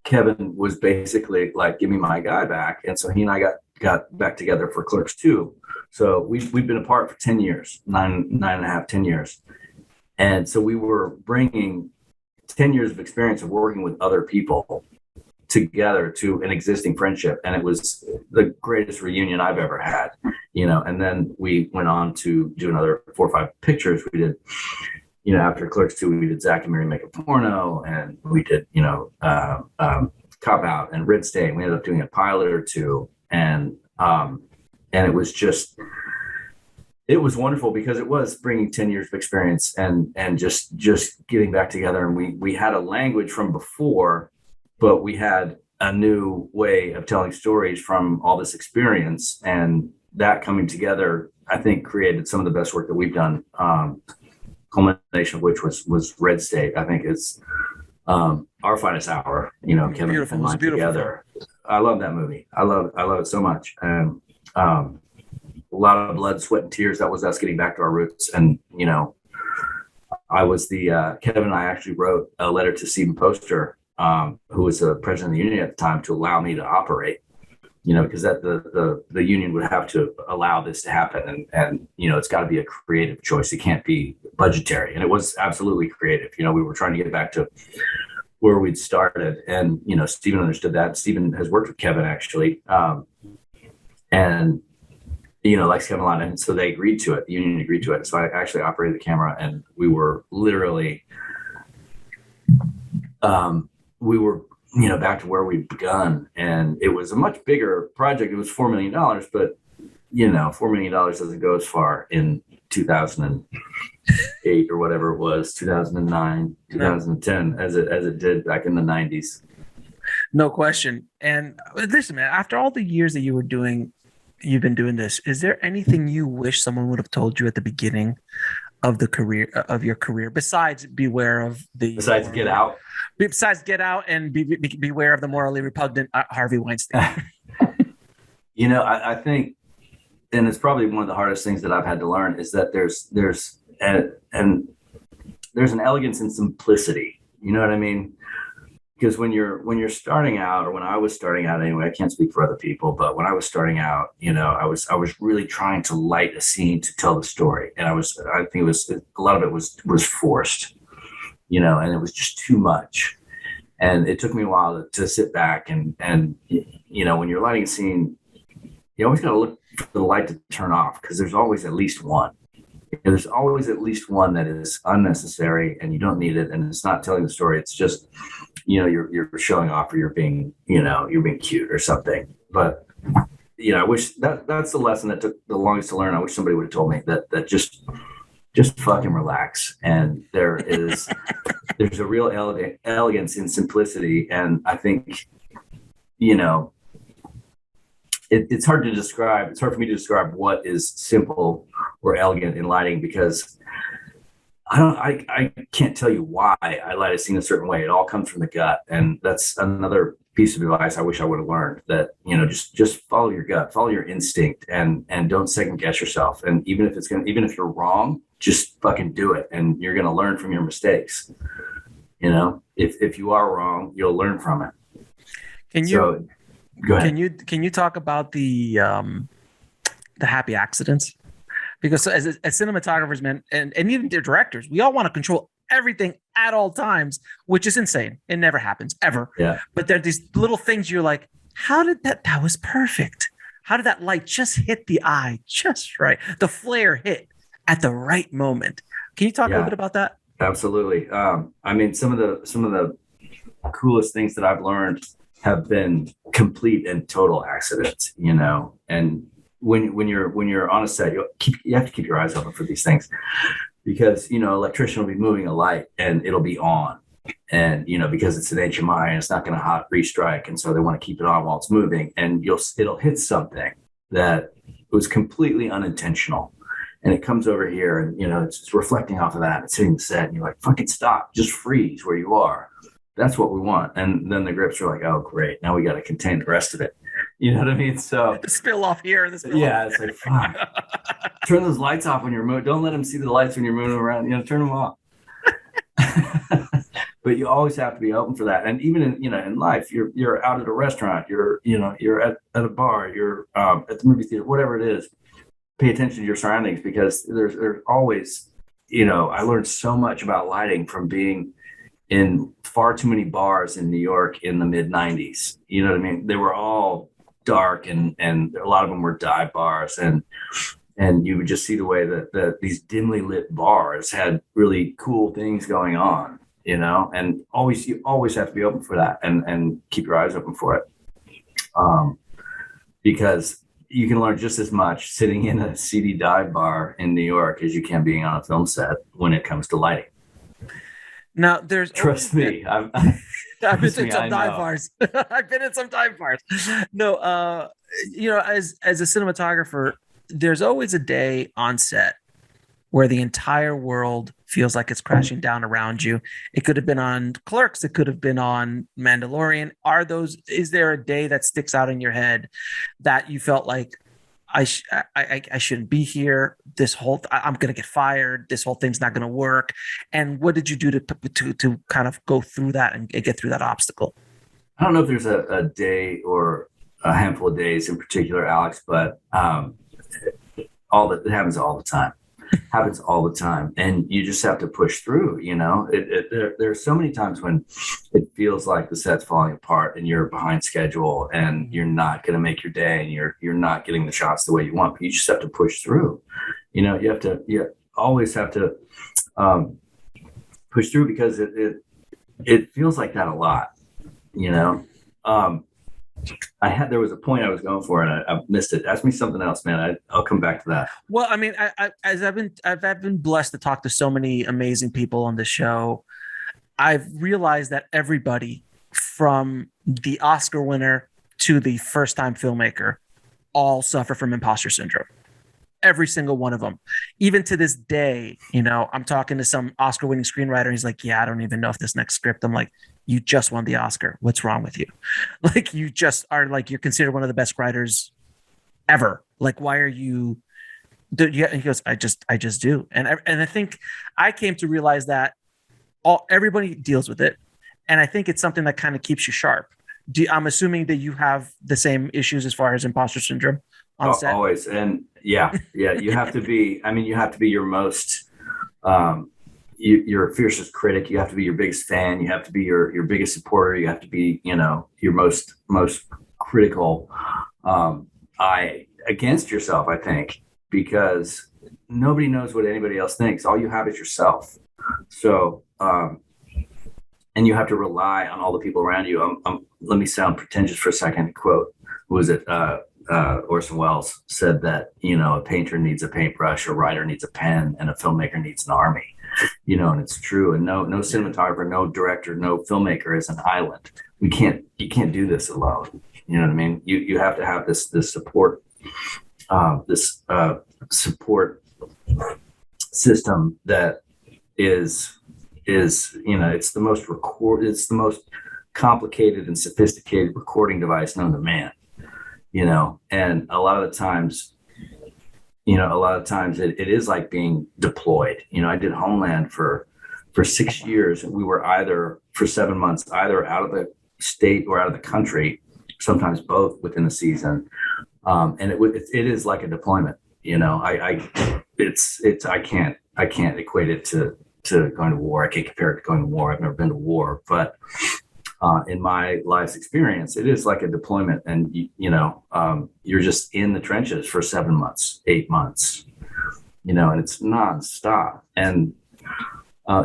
Kevin was basically like, give me my guy back. And so he and I got back together for Clerks II. So we've been apart for 10 years, nine and a half, 10 years. And so we were bringing 10 years of experience of working with other people together to an existing friendship. And it was the greatest reunion I've ever had, and then we went on to do another 4 or 5 pictures. We did, after Clerks II, we did Zack and Miri Make, Porno, and we did, Cop Out and Red State. We ended up doing a pilot or two, and it was it was wonderful because it was bringing 10 years of experience and just getting back together. And we had a language from before, but we had a new way of telling stories from all this experience, and that coming together, I think created some of the best work that we've done. Culmination of which was Red State. I think it's our finest hour. You know, Kevin Beautiful. and It was I a beautiful together. Film. I love that movie. I love it so much. And a lot of blood, sweat, and tears. That was us getting back to our roots. And you know, I was Kevin and I actually wrote a letter to Stephen Poster, who was the president of the union at the time, to allow me to operate. You know, because that the union would have to allow this to happen, and you know, it's got to be a creative choice. It can't be budgetary, and it was absolutely creative. You know, we were trying to get back to where we'd started, and you know, Stephen understood that. Stephen has worked with Kevin actually, and you know, likes Kevin a lot, and so they agreed to it. The union agreed to it. So I actually operated the camera, and we were literally, you know, back to where we'd begun. And it was a much bigger project. It was $4 million, but you know, $4 million doesn't go as far in 2008 or whatever it was, 2009, 2010, as it did back in the 90s. No question. And listen, man, after all the years that you've been doing this, is there anything you wish someone would have told you at the beginning of your career, besides beware of besides Get Out? Besides Get Out and beware of the morally repugnant Harvey Weinstein. You know, I think, and it's probably one of the hardest things that I've had to learn, is that there's an elegance in simplicity. You know what I mean? Because when you're starting out, or when I was starting out anyway, I can't speak for other people, but when I was starting out, you know, I was really trying to light a scene to tell the story, and I think it was a lot of it was forced, you know, and it was just too much. And it took me a while to sit back and you know, when you're lighting a scene, you always got to look for the light to turn off, because there's always at least one. There's always at least one that is unnecessary and you don't need it, and it's not telling the story. It's just, you know, you're showing off, or you're being cute or something. But you know, I wish that's the lesson that took the longest to learn. I wish somebody would have told me that just fucking relax. And there's a real elegance in simplicity. And I think, you know, it's hard to describe. It's hard for me to describe what is simple or elegant in lighting, because I can't tell you why I light a scene a certain way. It all comes from the gut. And that's another piece of advice I wish I would have learned, that, you know, just follow your gut, follow your instinct, and don't second guess yourself. And even if you're wrong, just fucking do it. And you're going to learn from your mistakes. You know, if you are wrong, you'll learn from it. Go ahead. Can you talk about the happy accidents? Because as cinematographers, man, and even their directors, we all want to control everything at all times, which is insane. It never happens, ever. Yeah. But there are these little things you're like, how did that was perfect. How did that light just hit the eye just right? The flare hit at the right moment. Can you talk a little bit about that? Absolutely. I mean, some of the coolest things that I've learned have been complete and total accidents, you know. And when you're on a set, you have to keep your eyes open for these things, because, you know, electrician will be moving a light and it'll be on, and, you know, because it's an HMI and it's not going to hot restrike, and so they want to keep it on while it's moving, and it'll hit something that was completely unintentional, and it comes over here, and, you know, it's reflecting off of that. It's hitting the set, and you're like, fucking stop, just freeze where you are. That's what we want. And then the grips are like, oh, great, now we got to contain the rest of it. You know what I mean? So the spill off here. It's like, fuck. Turn those lights off when you're moving. Don't let them see the lights when you're moving around. You know, turn them off. But you always have to be open for that. And even in life, you're out at a restaurant, you're at a bar, you're at the movie theater, whatever it is. Pay attention to your surroundings, because there's always, you know, I learned so much about lighting from being in far too many bars in New York in the mid 90s. You know what I mean? They were all dark, and a lot of them were dive bars, and you would just see the way that these dimly lit bars had really cool things going on, you know. And you always have to be open for that, and keep your eyes open for it, because you can learn just as much sitting in a seedy dive bar in New York as you can being on a film set when it comes to lighting. Now, trust me, I've been in some dive bars. I've been in some dive bars. No, you know, as a cinematographer, there's always a day on set where the entire world feels like it's crashing down around you. It could have been on Clerks. It could have been on Mandalorian. Is there a day that sticks out in your head that you felt like I shouldn't be here? I'm going to get fired. This whole thing's not going to work. And what did you do to kind of go through that and get through that obstacle? I don't know if there's a day or a handful of days in particular, Alex, but it happens all the time. Happens all the time, and you just have to push through. There are so many times when it feels like the set's falling apart and you're behind schedule and you're not going to make your day and you're not getting the shots the way you want, but you just have to push through. You always have to push through, because it feels like that a lot. There was a point I was going for and I missed it. Ask me something else, man. I'll come back to that. Well, I mean, I've been blessed to talk to so many amazing people on the show. I've realized that everybody, from the Oscar winner to the first time filmmaker, all suffer from imposter syndrome. Every single one of them. Even to this day, I'm talking to some Oscar winning screenwriter. He's like, yeah, I don't even know if this next script. I'm like, you just won the Oscar. What's wrong with you? Like, you just are like, you're considered one of the best writers ever. Like, why are you? Yeah. And he goes, I just do. And I think I came to realize that everybody deals with it. And I think it's something that kind of keeps you sharp. I'm assuming that you have the same issues as far as imposter syndrome on set. Always. And you have to be, you have to be your most, your fiercest critic. You have to be your biggest fan. You have to be your biggest supporter. You have to be, your most critical eye against yourself, I think, because nobody knows what anybody else thinks. All you have is yourself. So, and you have to rely on all the people around you. Let me sound pretentious for a second. Quote, who was it? Orson Welles said that, a painter needs a paintbrush, a writer needs a pen, and a filmmaker needs an army. And it's true. And no cinematographer, no director, no filmmaker is an island. You can't do this alone. You know what I mean? You have to have this support, support system that is it's the most complicated and sophisticated recording device known to man. And a lot of times it is like being deployed. I did Homeland for 6 years, and we were for 7 months, either out of the state or out of the country, sometimes both within the season. And it is like a deployment. I can't equate it to going to war. I can't compare it to going to war. I've never been to war, but in my life's experience, it is like a deployment, and you're just in the trenches for 7 months, 8 months, and it's nonstop, and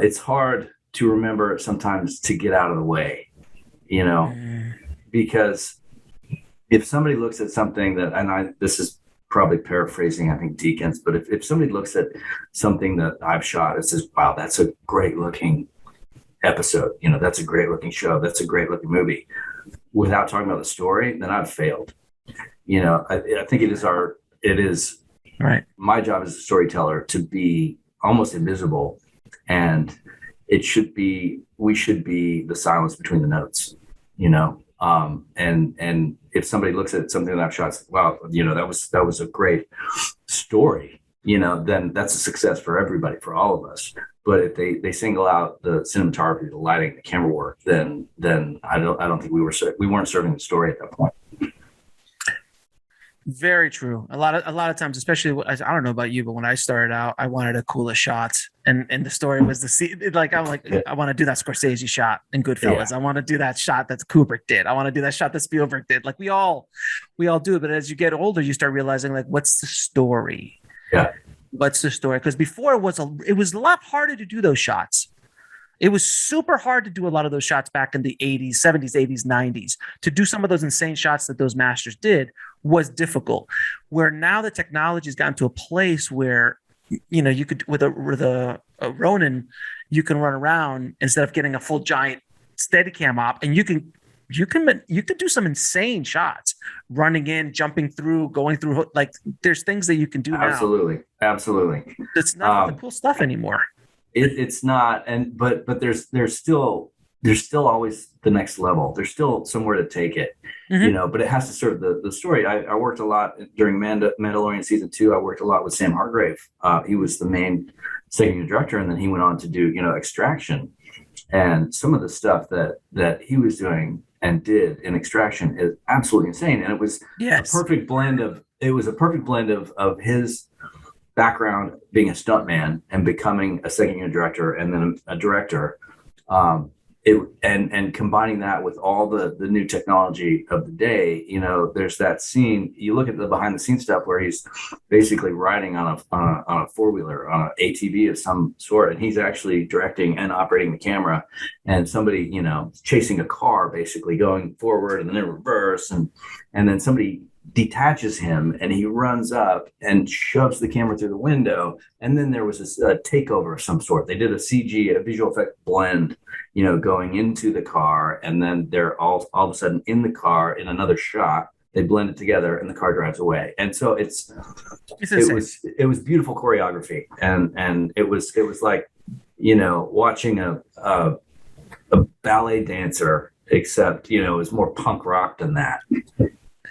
it's hard to remember sometimes to get out of the way, because if somebody looks at something this is probably paraphrasing, I think, Deakins, but if somebody looks at something that I've shot and says, wow, that's a great looking episode, that's a great looking show, that's a great looking movie, without talking about the story, then I've failed. I think it is right. My job as a storyteller to be almost invisible, and we should be the silence between the notes, and if somebody looks at something that I've shot, wow, that was a great story, then that's a success for everybody, for all of us. But if they single out the cinematography, the lighting, the camera work, then I don't think we weren't serving the story at that point. Very true. A lot of times, especially, I don't know about you, but when I started out, I wanted a coolest shots, and the story was I want to do that Scorsese shot in Goodfellas. Yeah. I want to do that shot that Kubrick did. I want to do that shot that Spielberg did. Like we all do it. But as you get older, you start realizing, like, what's the story? Yeah. What's the story? Because before it was a lot harder to do those shots. It was super hard to do a lot of those shots back in the 80s, 70s, 80s, 90s. To do some of those insane shots that those masters did was difficult. Where now the technology has gotten to a place where, you could, with a Ronin, you can run around instead of getting a full giant Steadicam op, and you can you can do some insane shots, running in, jumping through, going through. Like there's things that you can do now. Absolutely. It's not the cool stuff anymore. It's not, but there's still always the next level. There's still somewhere to take it, but it has to serve the story. I worked a lot during Mandalorian season 2. I worked a lot with Sam Hargrave. He was the main second director, and then he went on to do Extraction, and some of the stuff that he was doing and did in Extraction is absolutely insane. And it was a perfect blend of his background being a stuntman and becoming a second unit director and then a director, and combining that with all the new technology of the day. There's that scene, you look at the behind the scenes stuff where he's basically riding on a four-wheeler, on an ATV of some sort, and he's actually directing and operating the camera, and somebody chasing a car, basically going forward and then in reverse, and then somebody detaches him and he runs up and shoves the camera through the window, and then there was a takeover of some sort. They did a visual effect blend, going into the car, and then they're all of a sudden in the car in another shot. They blend it together and the car drives away. And so it was beautiful choreography, and it was like watching a ballet dancer, except it was more punk rock than that.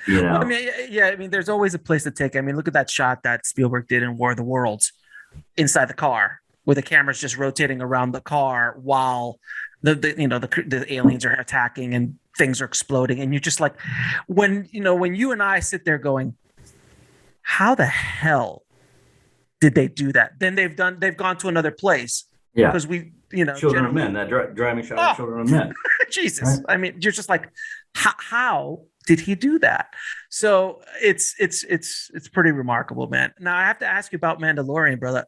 Well, I mean, there's always a place to take. I mean, look at that shot that Spielberg did in War of the Worlds inside the car, where the camera's just rotating around the car while the aliens are attacking and things are exploding. And you're just like, when you and I sit there going, how the hell did they do that? Then they've gone to another place. Yeah. Because Children of Men, that driving shot of Children of Men. Jesus. Right? I mean, you're just like, how did he do that? So it's pretty remarkable, man. Now I have to ask you about Mandalorian, brother.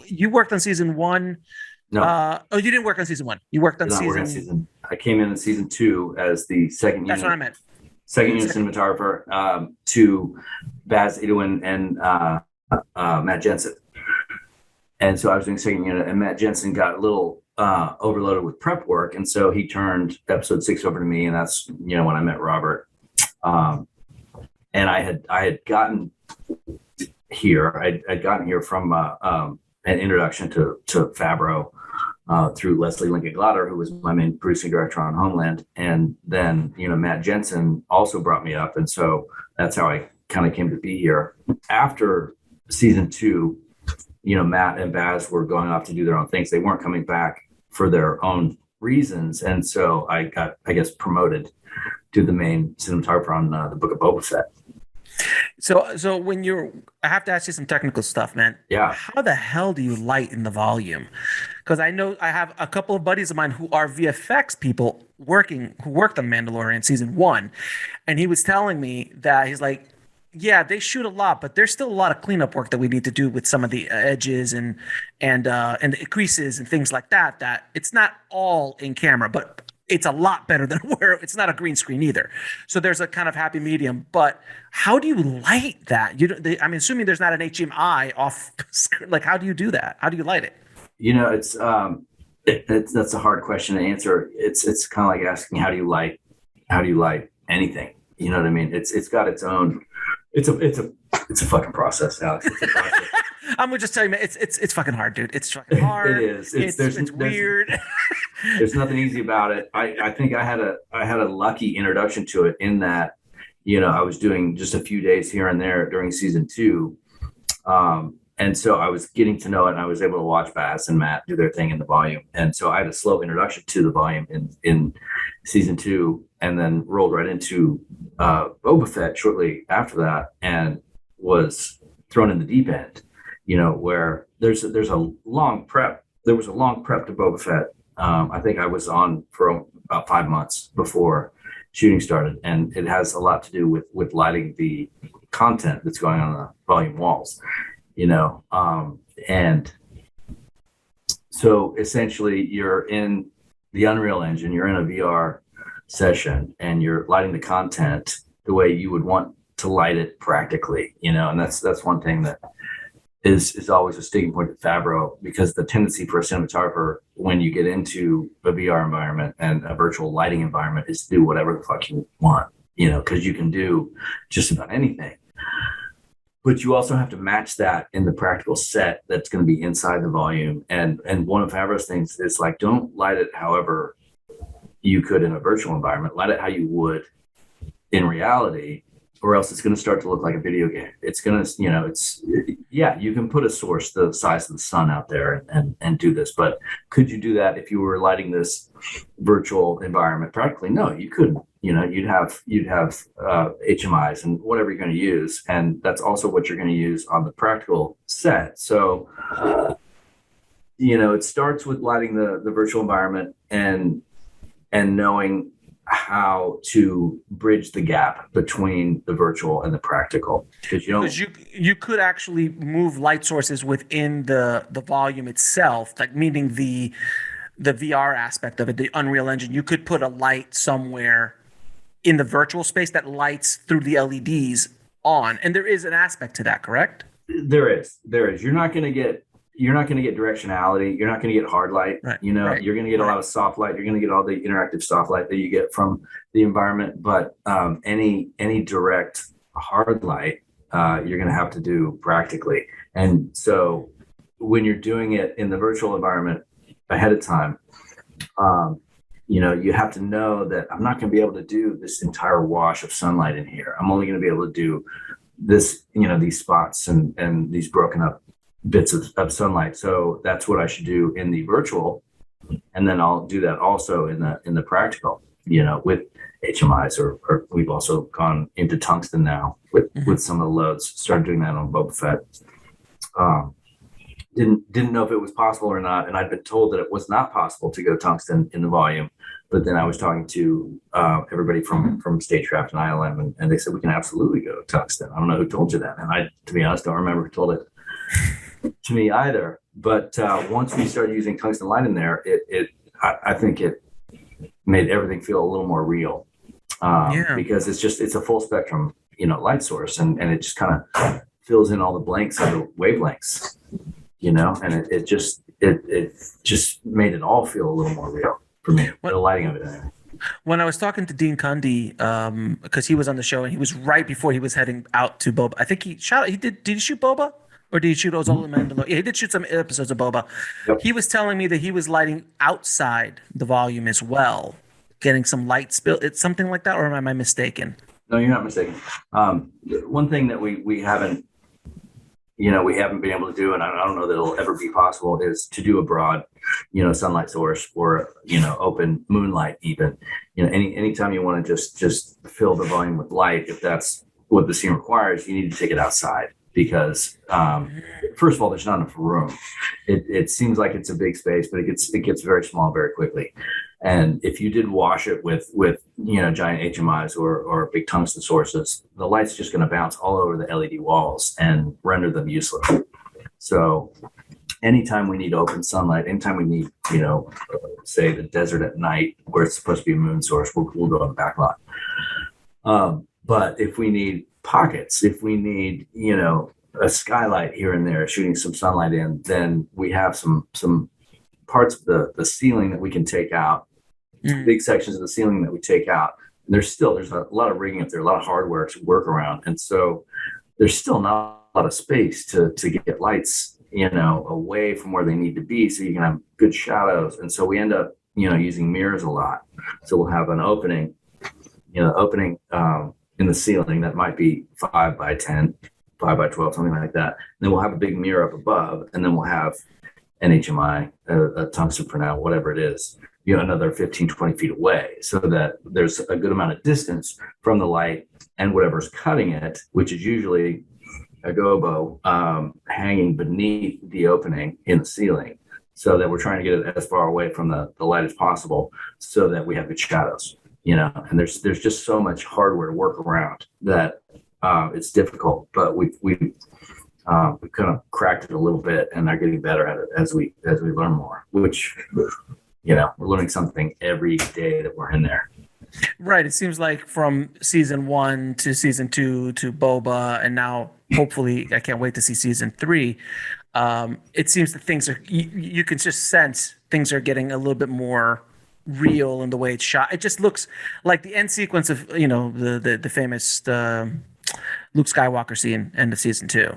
You worked on season 1. No. You didn't work on season 1. You worked on season. I came in season 2 as the second unit. That's what I meant. Second unit cinematographer to Baz Edwin and Matt Jensen. And so I was doing second unit, and Matt Jensen got a little overloaded with prep work, and so he turned episode 6 over to me, and that's when I met Robert. And I had gotten here. I'd gotten here from an introduction to Favreau through Leslie Lincoln Glatter, who was my main producing director on Homeland, and then Matt Jensen also brought me up, and so that's how I kind of came to be here. After season 2, Matt and Baz were going off to do their own things. They weren't coming back for their own reasons. And so I got, promoted to the main cinematographer on the Book of Boba Fett. So I have to ask you some technical stuff, man. Yeah. How the hell do you light in the volume? Because I know I have a couple of buddies of mine who are VFX people who worked on Mandalorian season 1. And he was telling me that he's like, yeah, they shoot a lot, but there's still a lot of cleanup work that we need to do with some of the edges and the creases and things like that. That it's not all in camera, but it's a lot better than where it's not a green screen either. So there's a kind of happy medium. But how do you light that? I'm assuming there's not an HDMI off. Like, how do you do that? How do you light it? It's that's a hard question to answer. It's kind of like asking how do you light anything? You know what I mean? It's got its own. It's a fucking process, Alex. It's a process. I'm gonna just tell you, man, it's fucking hard, dude. It's fucking hard. It is. It's weird. There's nothing easy about it. I think I had a lucky introduction to it in that, I was doing just a few days here and there during season 2. And so I was getting to know it, and I was able to watch Baz and Matt do their thing in the volume. And so I had a slow introduction to the volume in season 2, and then rolled right into Boba Fett shortly after that, and was thrown in the deep end, where there's a long prep. There was a long prep to Boba Fett. I think I was on for about 5 months before shooting started, and it has a lot to do with lighting the content that's going on the volume walls. And so essentially you're in the Unreal Engine, you're in a VR session, and you're lighting the content the way you would want to light it practically, and that's one thing that is always a sticking point at Fabro, because the tendency for a cinematographer when you get into a VR environment and a virtual lighting environment is to do whatever the fuck you want, because you can do just about anything. But you also have to match that in the practical set that's going to be inside the volume. And one of Favreau's things is like, don't light it however you could in a virtual environment. Light it how you would in reality, or else it's going to start to look like a video game. It's going to, you can put a source the size of the sun out there and do this, but could you do that if you were lighting this virtual environment? Practically, no, you couldn't. You'd have HMIs and whatever you're going to use, and that's also what you're going to use on the practical set. So, it starts with lighting the virtual environment and knowing how to bridge the gap between the virtual and the practical, because you could actually move light sources within the volume itself, like meaning the VR aspect of it, the Unreal Engine. You could put a light somewhere in the virtual space that lights through the LEDs on, and there is an aspect to that, correct? There is. You're not going to get directionality. You're not going to get hard light. Right. You're going to get a lot of soft light. You're going to get all the interactive soft light that you get from the environment. But any direct hard light, you're going to have to do practically. And so when you're doing it in the virtual environment ahead of time, you have to know that I'm not going to be able to do this entire wash of sunlight in here. I'm only going to be able to do this, these spots and these broken up bits of sunlight. So that's what I should do in the virtual, and then I'll do that also in the practical, with HMIs, or we've also gone into tungsten now with some of the loads. Started doing that on Boba Fett. Didn't know if it was possible or not, and I'd been told that it was not possible to go tungsten in the volume. But then I was talking to everybody from Stagecraft and ILM, and they said we can absolutely go tungsten. I don't know who told you that, and I, to be honest, don't remember who told it to me either. But once we started using tungsten light in there, I think it made everything feel a little more real, because it's a full spectrum light source, and it just kind of fills in all the blanks of the wavelengths, and it just made it all feel a little more real for me. The lighting of it anyway. When I was talking to Dean Cundy, because he was on the show, and he was right before he was heading out to Boba. I think did he shoot Boba? Or did he shoot all the Mandalorian? Yeah, he did shoot some episodes of Boba. Yep. He was telling me that he was lighting outside the volume as well, getting some light spill. It's something like that, or am I mistaken? No, you're not mistaken. One thing that we haven't been able to do, and I don't know that it'll ever be possible, is to do a broad, sunlight source, or open moonlight even. Anytime you want to just fill the volume with light, if that's what the scene requires, you need to take it outside. Because first of all, there's not enough room. It seems like it's a big space, but it gets very small very quickly. And if you did wash it with giant HMIs or big tungsten sources, the light's just going to bounce all over the LED walls and render them useless. So anytime we need open sunlight, anytime we need say the desert at night where it's supposed to be a moon source, we'll go on the back lot. But if we need pockets, if we need a skylight here and there shooting some sunlight in, then we have some parts of the ceiling that we can take out, big sections of the ceiling that we take out. And there's a lot of rigging up there, a lot of hardware to work around, and so there's still not a lot of space to get lights away from where they need to be, so you can have good shadows. And so we end up using mirrors a lot. So we'll have an opening in the ceiling that might be 5 by 10, 5 by 12, something like that. And then we'll have a big mirror up above, and then we'll have an HMI, a tungsten for now, whatever it is, another 15, 20 feet away, so that there's a good amount of distance from the light and whatever's cutting it, which is usually a gobo hanging beneath the opening in the ceiling, so that we're trying to get it as far away from the light as possible, so that we have good shadows. And there's just so much hardware to work around that it's difficult, but we've kind of cracked it a little bit, and are getting better at it as we learn more, which, we're learning something every day that we're in there. Right. It seems like from season 1 to season 2 to Boba, and now hopefully I can't wait to see season 3. It seems that things are you can just sense things are getting a little bit more real in the way it's shot. It just looks like the end sequence of the famous Luke Skywalker scene end of season 2.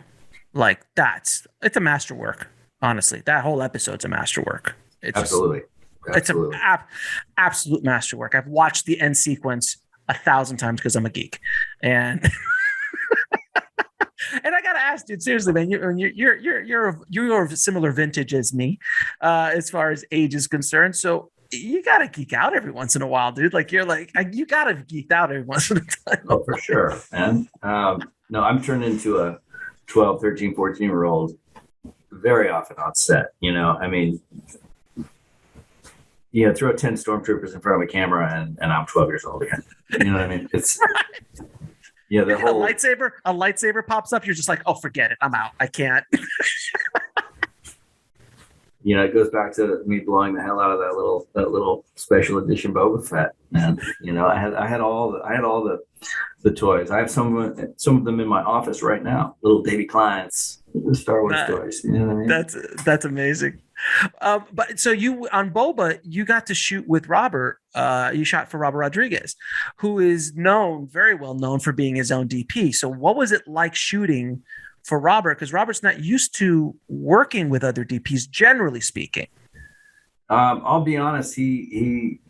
Like it's a masterwork. Honestly, that whole episode's a masterwork. Absolutely. It's an absolute masterwork. I've watched the end sequence 1,000 times because I'm a geek, and and I gotta ask, dude, seriously, man, you're of similar vintage as me, as far as age is concerned. So you gotta geek out every once in a while, dude. Like you gotta geek out every once in a time. Oh, for sure, man. No, I'm turned into a 12, 13, 14-year-old very often on set. I mean, throw 10 stormtroopers in front of a camera and I'm 12 years old again. You know what I mean? It's the whole a lightsaber pops up. You're just like, oh, forget it. I'm out. I can't. It goes back to me blowing the hell out of that little special edition Boba Fett. And I had all the toys. I have some of them in my office right now. Little baby Kleins, the Star Wars toys. You know what I mean? That's amazing. But so you on Boba, you got to shoot with Robert. You shot for Robert Rodriguez, who is very well known for being his own DP. So what was it like shooting for Robert? Because Robert's not used to working with other DPs, generally speaking. I'll be honest. He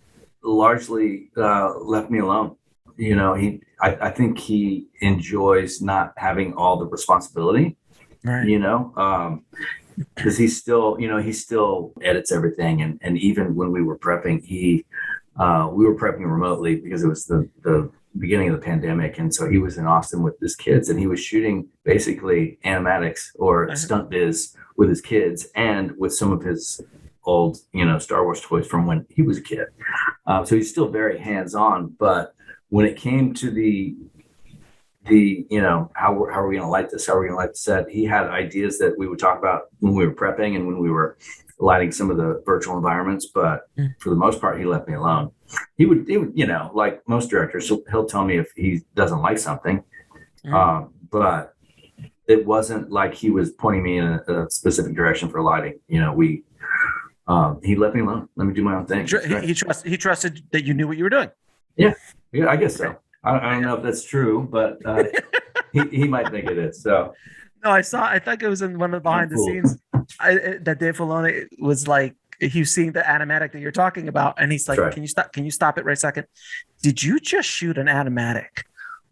largely left me alone. I think he enjoys not having all the responsibility. Right. Because he still edits everything, and even when we were prepping, we were prepping remotely because it was the beginning of the pandemic, and so he was in Austin with his kids, and he was shooting basically animatics or stunt biz with his kids and with some of his old Star Wars toys from when he was a kid. So he's still very hands-on, but when it came to the how are we going to light this? How are we going to light the set? He had ideas that we would talk about when we were prepping and when we were lighting some of the virtual environments. But for the most part, he left me alone. He would like most directors, he'll tell me if he doesn't like something. But it wasn't like he was pointing me in a specific direction for lighting. He left me alone. Let me do my own thing. He trusted that you knew what you were doing. Yeah, I guess so. I don't know if that's true, but he might think it is. So, no, I think it was in one of the behind the scenes that Dave Filoni was like, he was seeing the animatic that you're talking about, and he's like, right. Can you stop it right a second? Did you just shoot an animatic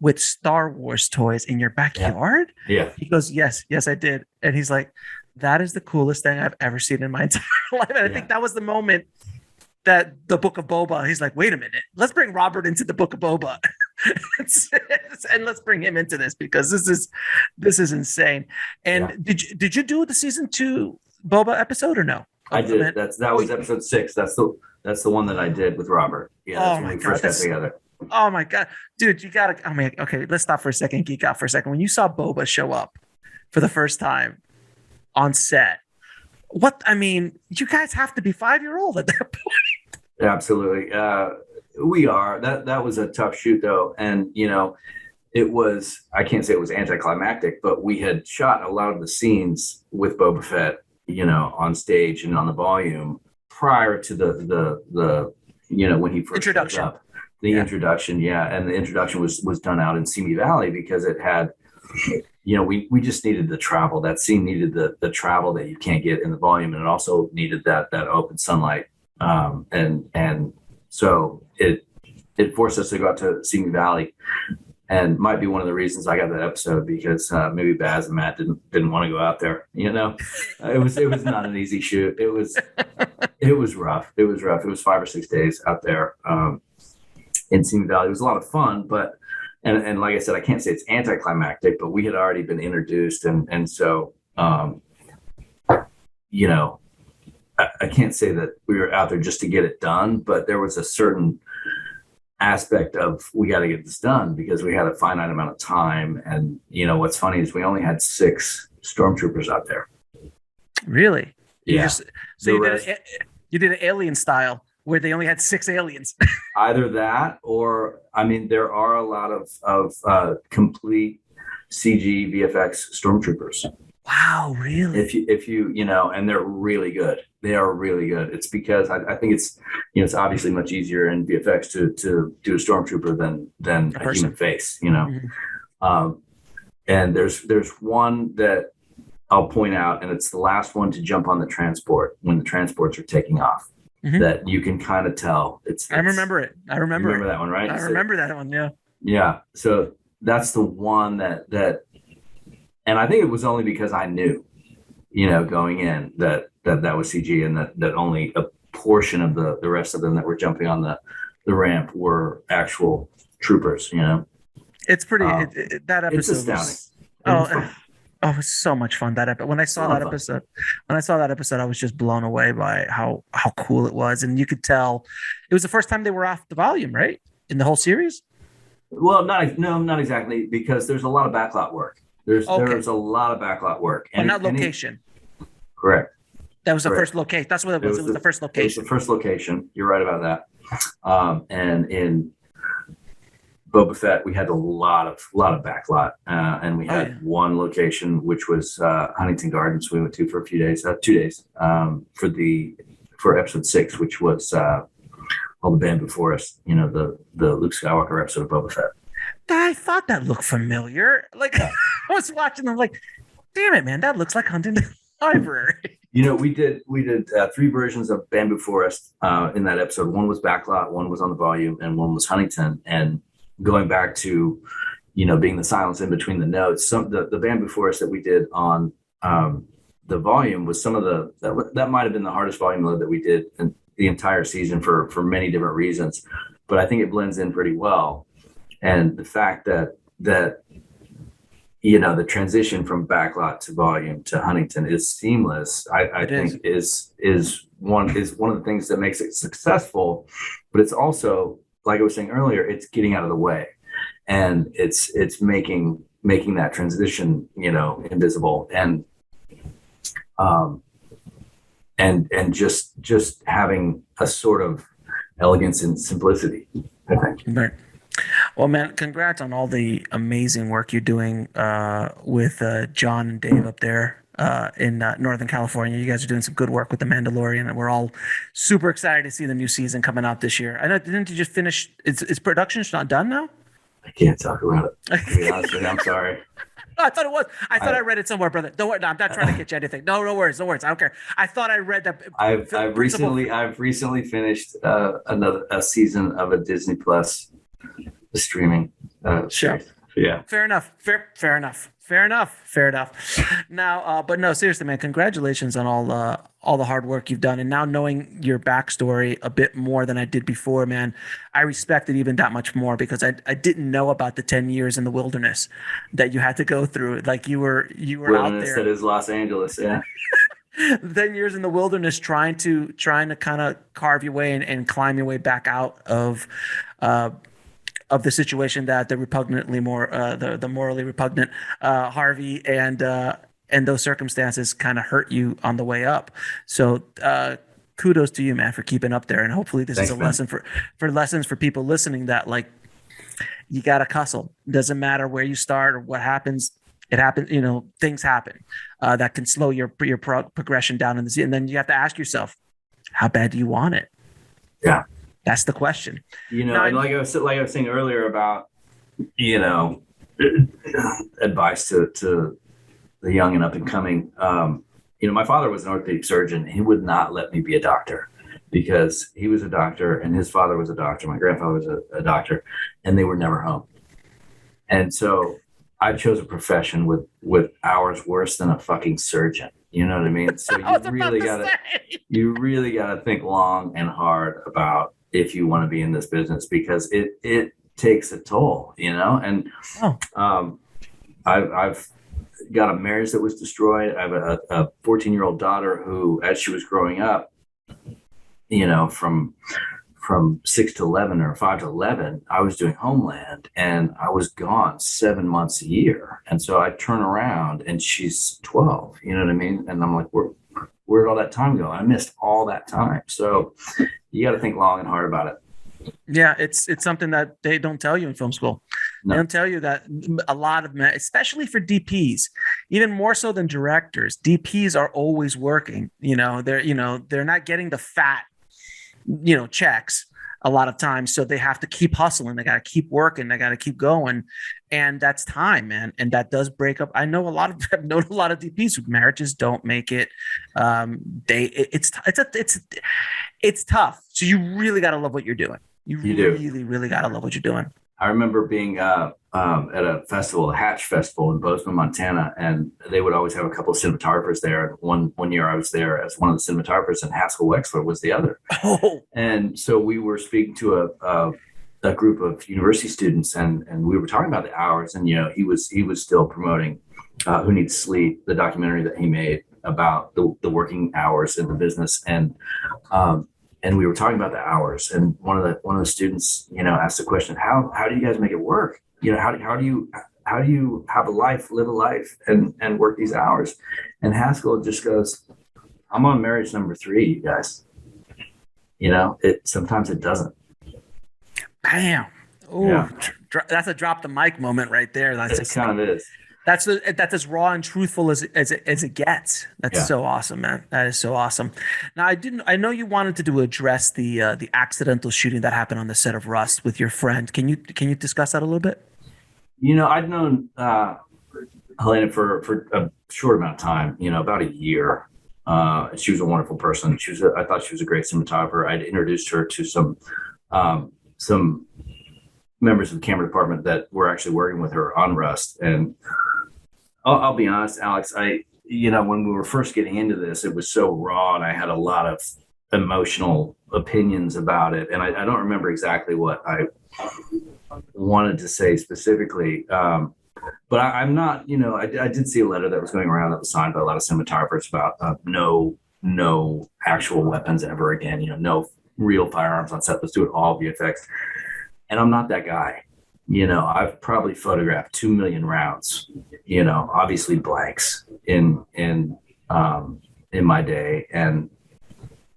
with Star Wars toys in your backyard? Yeah. He goes, yes, I did. And he's like, that is the coolest thing I've ever seen in my entire life. And I think that was the moment that the Book of Boba, he's like, wait a minute, let's bring Robert into the Book of Boba. And let's bring him into this because this is insane. And did you do the season 2 Boba episode or no? I did. That was episode 6. That's the one that I did with Robert. Yeah, that's when we first got together. Oh my God, dude, you gotta. I mean, okay, let's stop for a second, geek out for a second. When you saw Boba show up for the first time on set, you guys have to be 5-year-old at that point. Absolutely. We are. That was a tough shoot though. And it was, I can't say it was anticlimactic, but we had shot a lot of the scenes with Boba Fett, on stage and on the volume prior to the when he first introduction. Showed up. Introduction. Yeah. And the introduction was done out in Simi Valley because it had, we just needed the travel. That scene needed the travel that you can't get in the volume. And it also needed that open sunlight. And so it forced us to go out to Simi Valley, and might be one of the reasons I got that episode because maybe Baz and Matt didn't want to go out there. It was not an easy shoot. It was rough. It was 5 or 6 days out there in Simi Valley. It was a lot of fun, but and like I said, I can't say it's anticlimactic, but we had already been introduced, and so I can't say that we were out there just to get it done, but there was a certain aspect of we got to get this done because we had a finite amount of time. And what's funny is we only had 6 stormtroopers out there. Really? Yeah. You did an alien style where they only had 6 aliens. Either that, or I mean, there are a lot of complete CG VFX stormtroopers. Wow, really? If you and they're really good. They are really good. It's because I think it's it's obviously much easier in VFX to do a stormtrooper than a human face. And there's one that I'll point out, and it's the last one to jump on the transport when the transports are taking off. That you can kind of tell. I remember it. I remember that one, right? I remember that one. Yeah. Yeah. So that's the one that, and I think it was only because I knew, going in that was CG, and that only a portion of the rest of them that were jumping on the ramp were actual troopers. It's pretty. That episode. It's astounding. Oh, it was so much fun when I saw that episode. When I saw that episode, I was just blown away by how cool it was, and you could tell it was the first time they were off the volume, right, in the whole series. Well, not exactly, because there's a lot of backlot work. There's a lot of backlot work, and not location. Correct. That was the first location. That's what it was. It was the first location. It was the first location. You're right about that. And in Boba Fett, we had a lot of backlot, and we had one location, which was Huntington Gardens. We went to for a few days, 2 days, for episode 6, which was all the bamboo forest. The Luke Skywalker episode of Boba Fett. I thought that looked familiar. Like I was watching, I'm like, damn it, man, that looks like Huntington Library. We did 3 versions of bamboo forest in that episode. One was backlot, one was on the volume, and one was Huntington. And going back to, being the silence in between the notes, the bamboo forest that we did on the volume was some of that might have been the hardest volume load that we did in the entire season for many different reasons, but I think it blends in pretty well. And the fact that the transition from backlot to volume to Huntington is seamless, I think is one of the things that makes it successful. But it's also, like I was saying earlier, it's getting out of the way, and it's making that transition, invisible, and just having a sort of elegance and simplicity, I think. Right. Well, man, congrats on all the amazing work you're doing with John and Dave up there in Northern California. You guys are doing some good work with The Mandalorian, and we're all super excited to see the new season coming out this year. I know, didn't you just finish? Is production not done now? I can't talk about it. To be honest with you, I'm sorry. I thought it was. I thought I read it somewhere, brother. Don't worry. No, I'm not trying to get you anything. No worries. I don't care. I thought I read that. I've recently finished a season of a Disney Plus streaming. Sure. Yeah. Fair enough. Fair enough. Now, but no, seriously, man, congratulations on all the hard work you've done. And now knowing your backstory a bit more than I did before, man, I respect it even that much more, because I didn't know about the 10 years in the wilderness that you had to go through. Like you were out there. That is Los Angeles. Yeah. 10 years in the wilderness trying to kind of carve your way and climb your way back out of the situation that the morally repugnant Harvey and those circumstances kind of hurt you on the way up. So kudos to you, man, for keeping up there. And hopefully this is a lesson for lessons for people listening, that like you got to hustle. Doesn't matter where you start or what happens. It happens, things happen that can slow your progression down in the season. And then you have to ask yourself, how bad do you want it? Yeah. That's the question. And like I was saying earlier about, advice to the young and up and coming. My father was an orthopedic surgeon. He would not let me be a doctor, because he was a doctor and his father was a doctor. My grandfather was a doctor, and they were never home. And so I chose a profession with hours worse than a fucking surgeon. You know what I mean? So you really gotta think long and hard about if you want to be in this business, because it takes a toll, and I've got a marriage that was destroyed. I have a 14-year-old daughter who, as she was growing up, from 6 to 11 or 5 to 11, I was doing Homeland, and I was gone 7 months a year. And so I turn around and she's 12, you know what I mean? And I'm like, where'd all that time go? I missed all that time. So, You got to think long and hard about it. Yeah, it's something that they don't tell you in film school. No. They don't tell you that a lot of men, especially for DPs, even more so than directors, DPs are always working. They're not getting the fat, checks a lot of times, so they have to keep hustling. They got to keep working. They got to keep going, and that's time, man. And that does break up. I've known a lot of DPs whose marriages don't make it. It's tough. So you really got to love what you're doing. You really got to love what you're doing. I remember being at a festival, a Hatch Festival in Bozeman, Montana, and they would always have a couple of cinematographers there. And one year I was there as one of the cinematographers, and Haskell Wexler was the other. Oh. And so we were speaking to a group of university students, and we were talking about the hours. And he was still promoting Who Needs Sleep, the documentary that he made about the working hours in the business, and we were talking about the hours. And one of the students, asked the question, how do you guys make it work? How do you have live a life and work these hours? And Haskell just goes, I'm on marriage number 3, you guys. Sometimes it doesn't. Bam. Oh, yeah. That's a drop the mic moment right there. It kind of is. That's as raw and truthful as it gets. That's so awesome, man. That is so awesome. Now, I know you wanted to address the accidental shooting that happened on the set of Rust with your friend. Can you discuss that a little bit? I'd known Helena for a short amount of time. About a year. She was a wonderful person. I thought she was a great cinematographer. I'd introduced her to some members of the camera department that were actually working with her on Rust. And I'll be honest, Alex, when we were first getting into this, it was so raw and I had a lot of emotional opinions about it. And I don't remember exactly what I wanted to say specifically. But I'm not, I did see a letter that was going around that was signed by a lot of cinematographers about no actual weapons ever again, no real firearms on set. Let's do it all VFX. And I'm not that guy. I've probably photographed 2 million rounds, obviously blanks in my day. And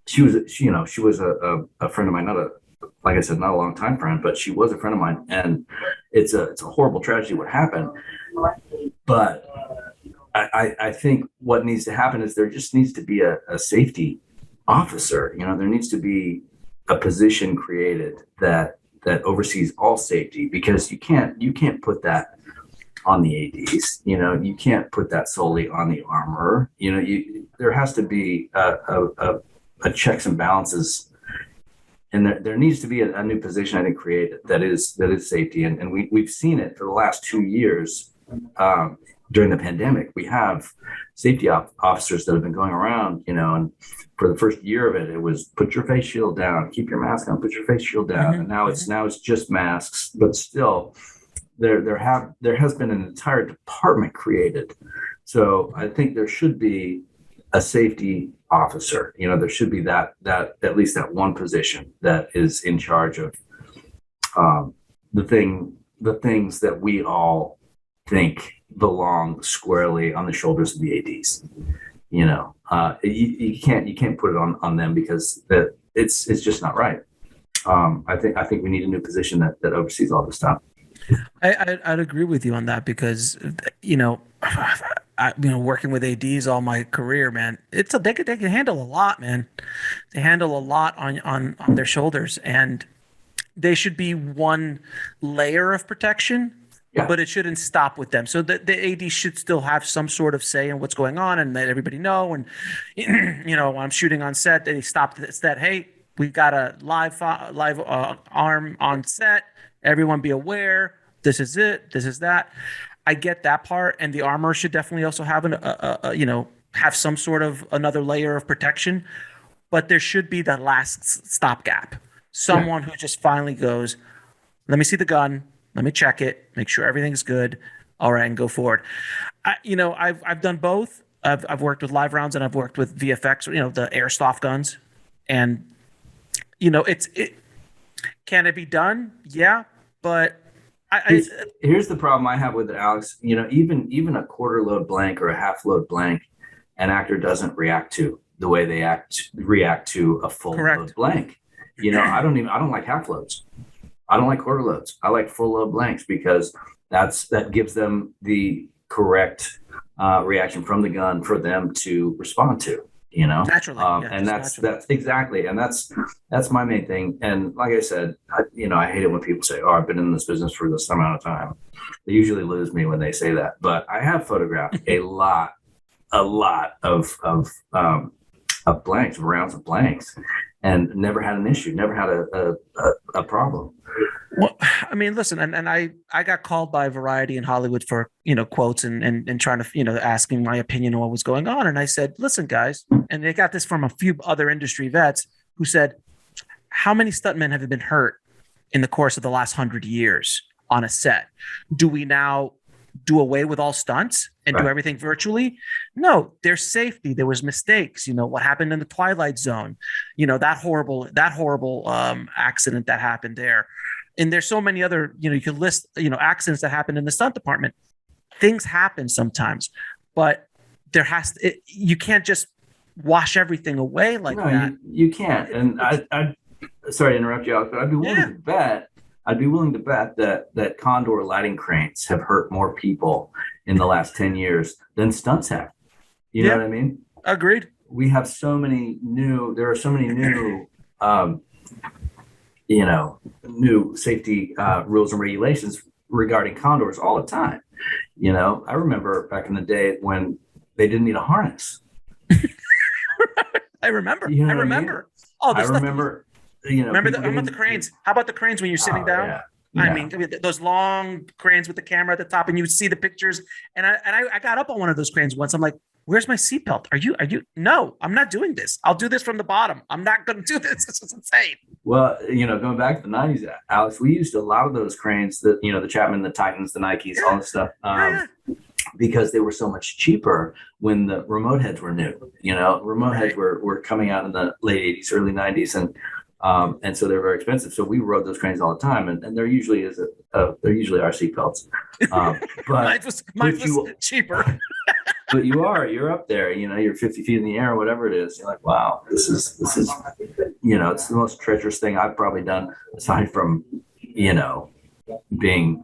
she was a friend of mine, like I said, not a long time friend, but she was a friend of mine. And it's a horrible tragedy what happened. But I think what needs to happen is there just needs to be a safety officer. There needs to be a position created that oversees all safety, because you can't put that on the ADs. You can't put that solely on the armorer. There has to be a checks and balances, and there needs to be a new position I think created that is safety. And we've seen it for the last 2 years. During the pandemic, we have safety officers that have been going around, and for the first year of it, it was put your face shield down, keep your mask on, put your face shield down. Mm-hmm. And now it's just masks, but still there has been an entire department created. So I think there should be a safety officer. There should be that at least that one position that is in charge of the things that we all think belong squarely on the shoulders of the ADs. You can't put it on them, because it's just not right. I think we need a new position that oversees all this stuff. I'd agree with you on that, because working with ADs all my career, man, they can handle a lot, man. They handle a lot on their shoulders, and they should be one layer of protection. Yeah. But it shouldn't stop with them. So the AD should still have some sort of say in what's going on, and let everybody know. And when I'm shooting on set, they stop the set. Hey, we've got a live arm on set. Everyone be aware. This is it. This is that. I get that part, and the armor should definitely also have have some sort of another layer of protection. But there should be the last stopgap. Someone who just finally goes, "Let me see the gun. Let me check it, make sure everything's good. All right, and go forward." I've done both. I've worked with live rounds and I've worked with VFX, the airsoft guns. And, can it be done? Yeah, but here's the problem I have with it, Alex. Even a quarter load blank or a half load blank, an actor doesn't react to the way they react to a full load blank. I don't like half loads. I don't like quarter loads. I like full load blanks because that gives them the correct reaction from the gun for them to respond to. Naturally, and that's exactly, and that's my main thing. And like I said, I hate it when people say, "Oh, I've been in this business for this amount of time." They usually lose me when they say that. But I have photographed a lot of blanks, of rounds of blanks, and never had an issue, never had a problem. Well, I mean, listen, and I got called by Variety in Hollywood for, quotes and trying to, asking my opinion on what was going on. And I said, listen, guys, and they got this from a few other industry vets who said, how many stuntmen have been hurt in the course of the last 100 years on a set? Do we now do away with all stunts and do everything virtually? No, there's safety. There was mistakes. What happened in the Twilight Zone, that horrible accident that happened there. And there's so many other, you could list, accidents that happened in the stunt department. Things happen sometimes, but you can't just wash everything away like that. You can't. And I sorry to interrupt you, Alex, but I'd be willing to bet that Condor lighting cranes have hurt more people in the last 10 years than stunts have. You know what I mean? Agreed. There are so many new new safety rules and regulations regarding condors all the time. I remember back in the day when they didn't need a harness. I remember. I mean? Oh, I remember. Remember the cranes? How about the cranes when you're sitting down? Yeah. I mean, those long cranes with the camera at the top, and you would see the pictures. And I got up on one of those cranes once. I'm like, where's my seatbelt? Are you? No, I'm not doing this. I'll do this from the bottom. I'm not going to do this. This is insane. Well, going back to the 90s, Alex, we used a lot of those cranes, the Chapman, the Titans, the Nikes, all this stuff, because they were so much cheaper when the remote heads were new. Remote heads were coming out in the late 80s, early 90s, and so they're very expensive. So we rode those cranes all the time, and there usually are seatbelts. But mine was cheaper. But you're up there, you're 50 feet in the air or whatever it is. You're like, wow, this is, it's the most treacherous thing I've probably done aside from, being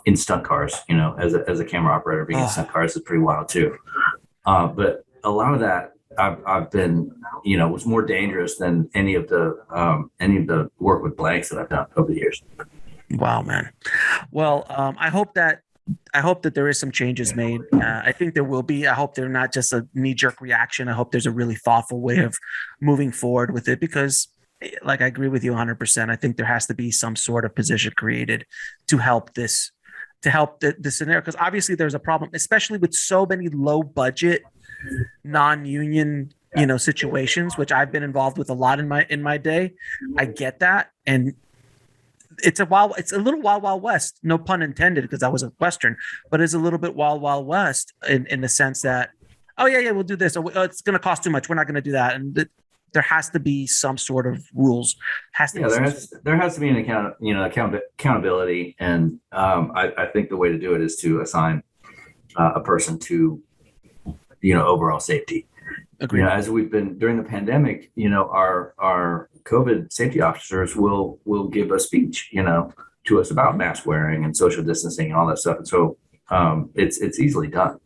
in stunt cars, as a camera operator, being in stunt cars is pretty wild too. But a lot of that I've been, was more dangerous than any of the work with blanks that I've done over the years. Wow, man. Well, I hope that there is some changes made. I think there will be. I hope they're not just a knee-jerk reaction. I hope there's a really thoughtful way of moving forward with it because, like, I agree with you 100%. I think there has to be some sort of position created to help the scenario because obviously there's a problem, especially with so many low-budget, non-union, situations, which I've been involved with a lot in my day. I get that, and it's a little wild west, no pun intended, because that was a Western, but it's a little bit wild west in the sense that, we'll do this. Or, it's going to cost too much. We're not going to do that. And there has to be some sort of rules. There has to be an accountability. And I think the way to do it is to assign a person to, overall safety. Agreed. As we've been during the pandemic, our COVID safety officers will give a speech, to us about mask wearing and social distancing and all that stuff. And so it's easily done.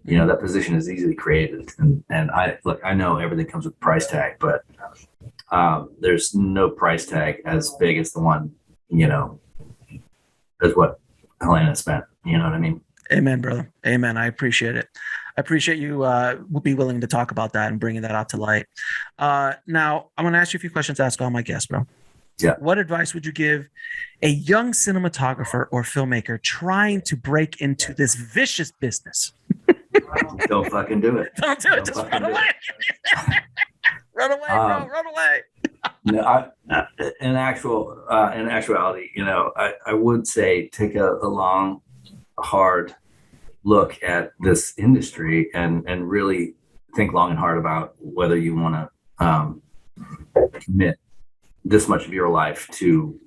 That position is easily created. And I know everything comes with a price tag, but there's no price tag as big as the one, as what Helena spent. You know what I mean? Amen, brother. Amen. I appreciate it. I appreciate you will be willing to talk about that and bringing that out to light. Now, I'm going to ask you a few questions to ask all my guests, bro. Yeah. What advice would you give a young cinematographer or filmmaker trying to break into this vicious business? Don't fucking do it. Don't do it. Just run away. Run away, bro. Run away. No, in actuality, I would say take a long, hard look at this industry and really think long and hard about whether you want to commit this much of your life to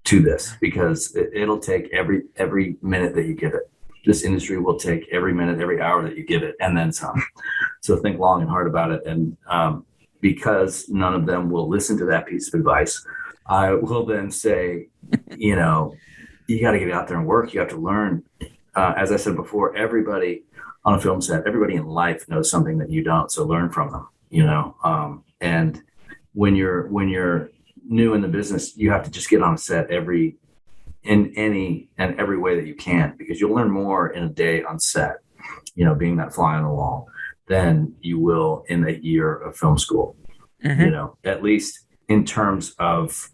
this, because it'll take every minute that you give it. This industry will take every minute, every hour that you give it, and then some. So think long and hard about it, and because none of them will listen to that piece of advice, I will then say, you got to get out there and work. You have to learn. As I said before, everybody on a film set, everybody in life knows something that you don't. So learn from them, and when you're new in the business, you have to just get on a set in any and every way that you can, because you'll learn more in a day on set, being that fly on the wall, than you will in a year of film school, at least in terms of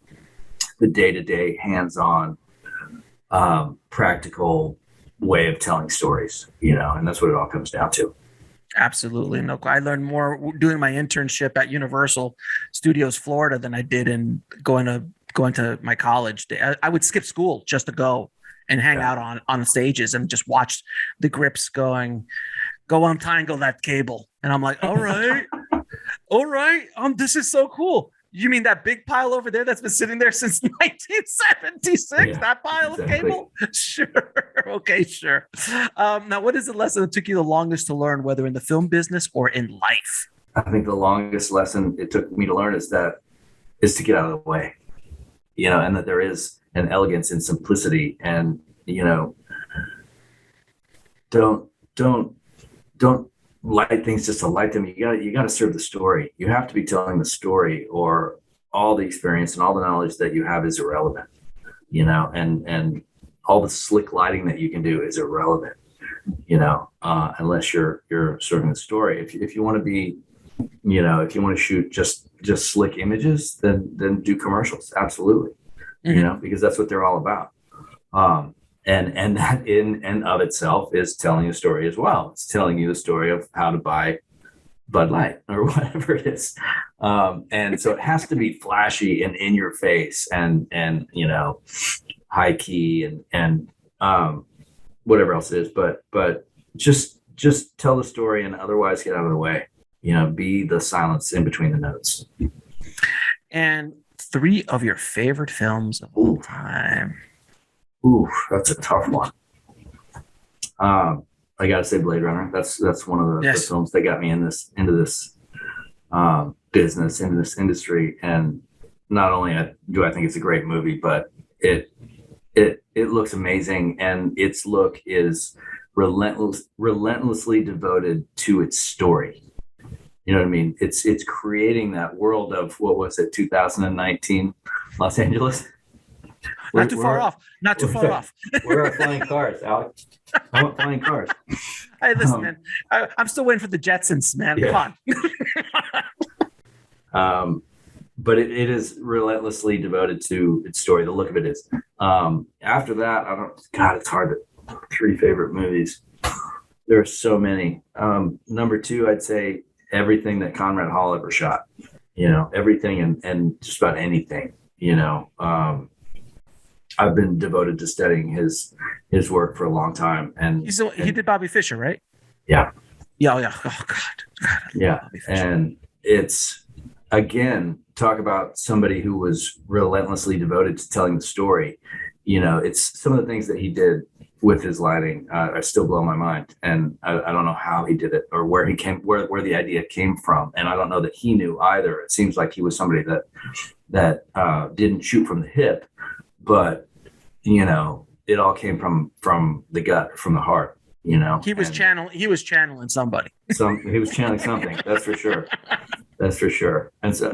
the day-to-day hands-on practical way of telling stories, and that's what it all comes down to. Absolutely. No, I learned more doing my internship at Universal Studios Florida than I did in going to my college. I would skip school just to go and hang out on the stages and just watch the grips go untangle that cable. And I'm like, all right, this is so cool. You mean that big pile over there that's been sitting there since 1976? Yeah, that pile of cable? Sure. Okay, sure. Now, what is the lesson that took you the longest to learn, whether in the film business or in life? I think the longest lesson it took me to learn is to get out of the way, and that there is an elegance in simplicity, and don't light things just to light them. You got to serve the story. You have to be telling the story, or all the experience and all the knowledge that you have is irrelevant, and all the slick lighting that you can do is irrelevant, unless you're serving the story. If you want to be, if you want to shoot just slick images, then do commercials. Absolutely. Because that's what they're all about. And that in and of itself is telling a story as well. It's telling you the story of how to buy Bud Light or whatever it is. And so it has to be flashy and in your face and high key and whatever else it is. But just tell the story and otherwise get out of the way. Be the silence in between the notes. And 3 of your favorite films of all time. Ooh, that's a tough one. I gotta say Blade Runner. That's one of the films that got me into this business, into this industry. And not only do I think it's a great movie, but it looks amazing, and its look is relentlessly devoted to its story. You know what I mean? It's creating that world of, what was it, 2019 Los Angeles? Not too far off. Where are flying cars, Alex? I want flying cars. Hey, listen, man. I'm still waiting for the Jetsons, man. Yeah. Come on. But it is relentlessly devoted to its story. The look of it is. After that, it's hard to 3 favorite movies. There are so many. Number 2, I'd say everything that Conrad Hall ever shot. Everything and just about anything. I've been devoted to studying his work for a long time, and he did Bobby Fischer, right? Yeah. Yeah. Oh God. Yeah, and it's, again, talk about somebody who was relentlessly devoted to telling the story. It's some of the things that he did with his lighting still blow my mind, and I don't know how he did it or where the idea came from, and I don't know that he knew either. It seems like he was somebody that didn't shoot from the hip, but it all came from the gut, from the heart. He was channeling somebody. He was channeling something. That's for sure. And so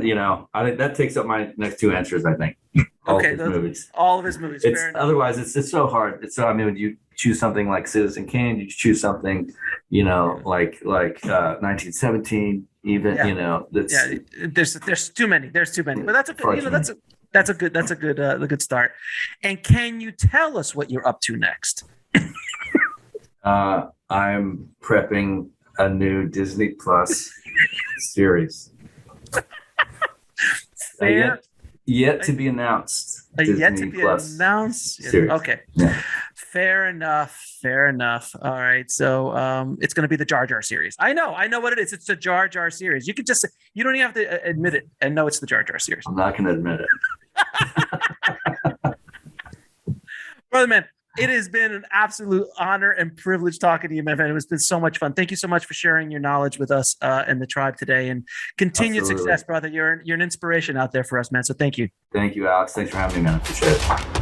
I think that takes up my next 2 answers. I think all of his movies. Otherwise, it's so hard. When you choose something like Citizen Kane, you choose something like 1917. Even there's too many. But that's a good. That's a good start. And can you tell us what you're up to next? I'm prepping a new Disney Plus series. Yet to be announced. Announced. Series. Okay. Yeah. Fair enough. All right. So it's going to be the Jar Jar series. I know what it is. It's the Jar Jar series. You don't even have to admit it and know it's the Jar Jar series. I'm not going to admit it. Brother man, it has been an absolute honor and privilege talking to you, my friend. It has been so much fun. Thank you so much for sharing your knowledge with us and the tribe today, and continued success, brother. You're an inspiration out there for us, man. So thank you. Thank you, Alex. Thanks for having me, man. Appreciate it.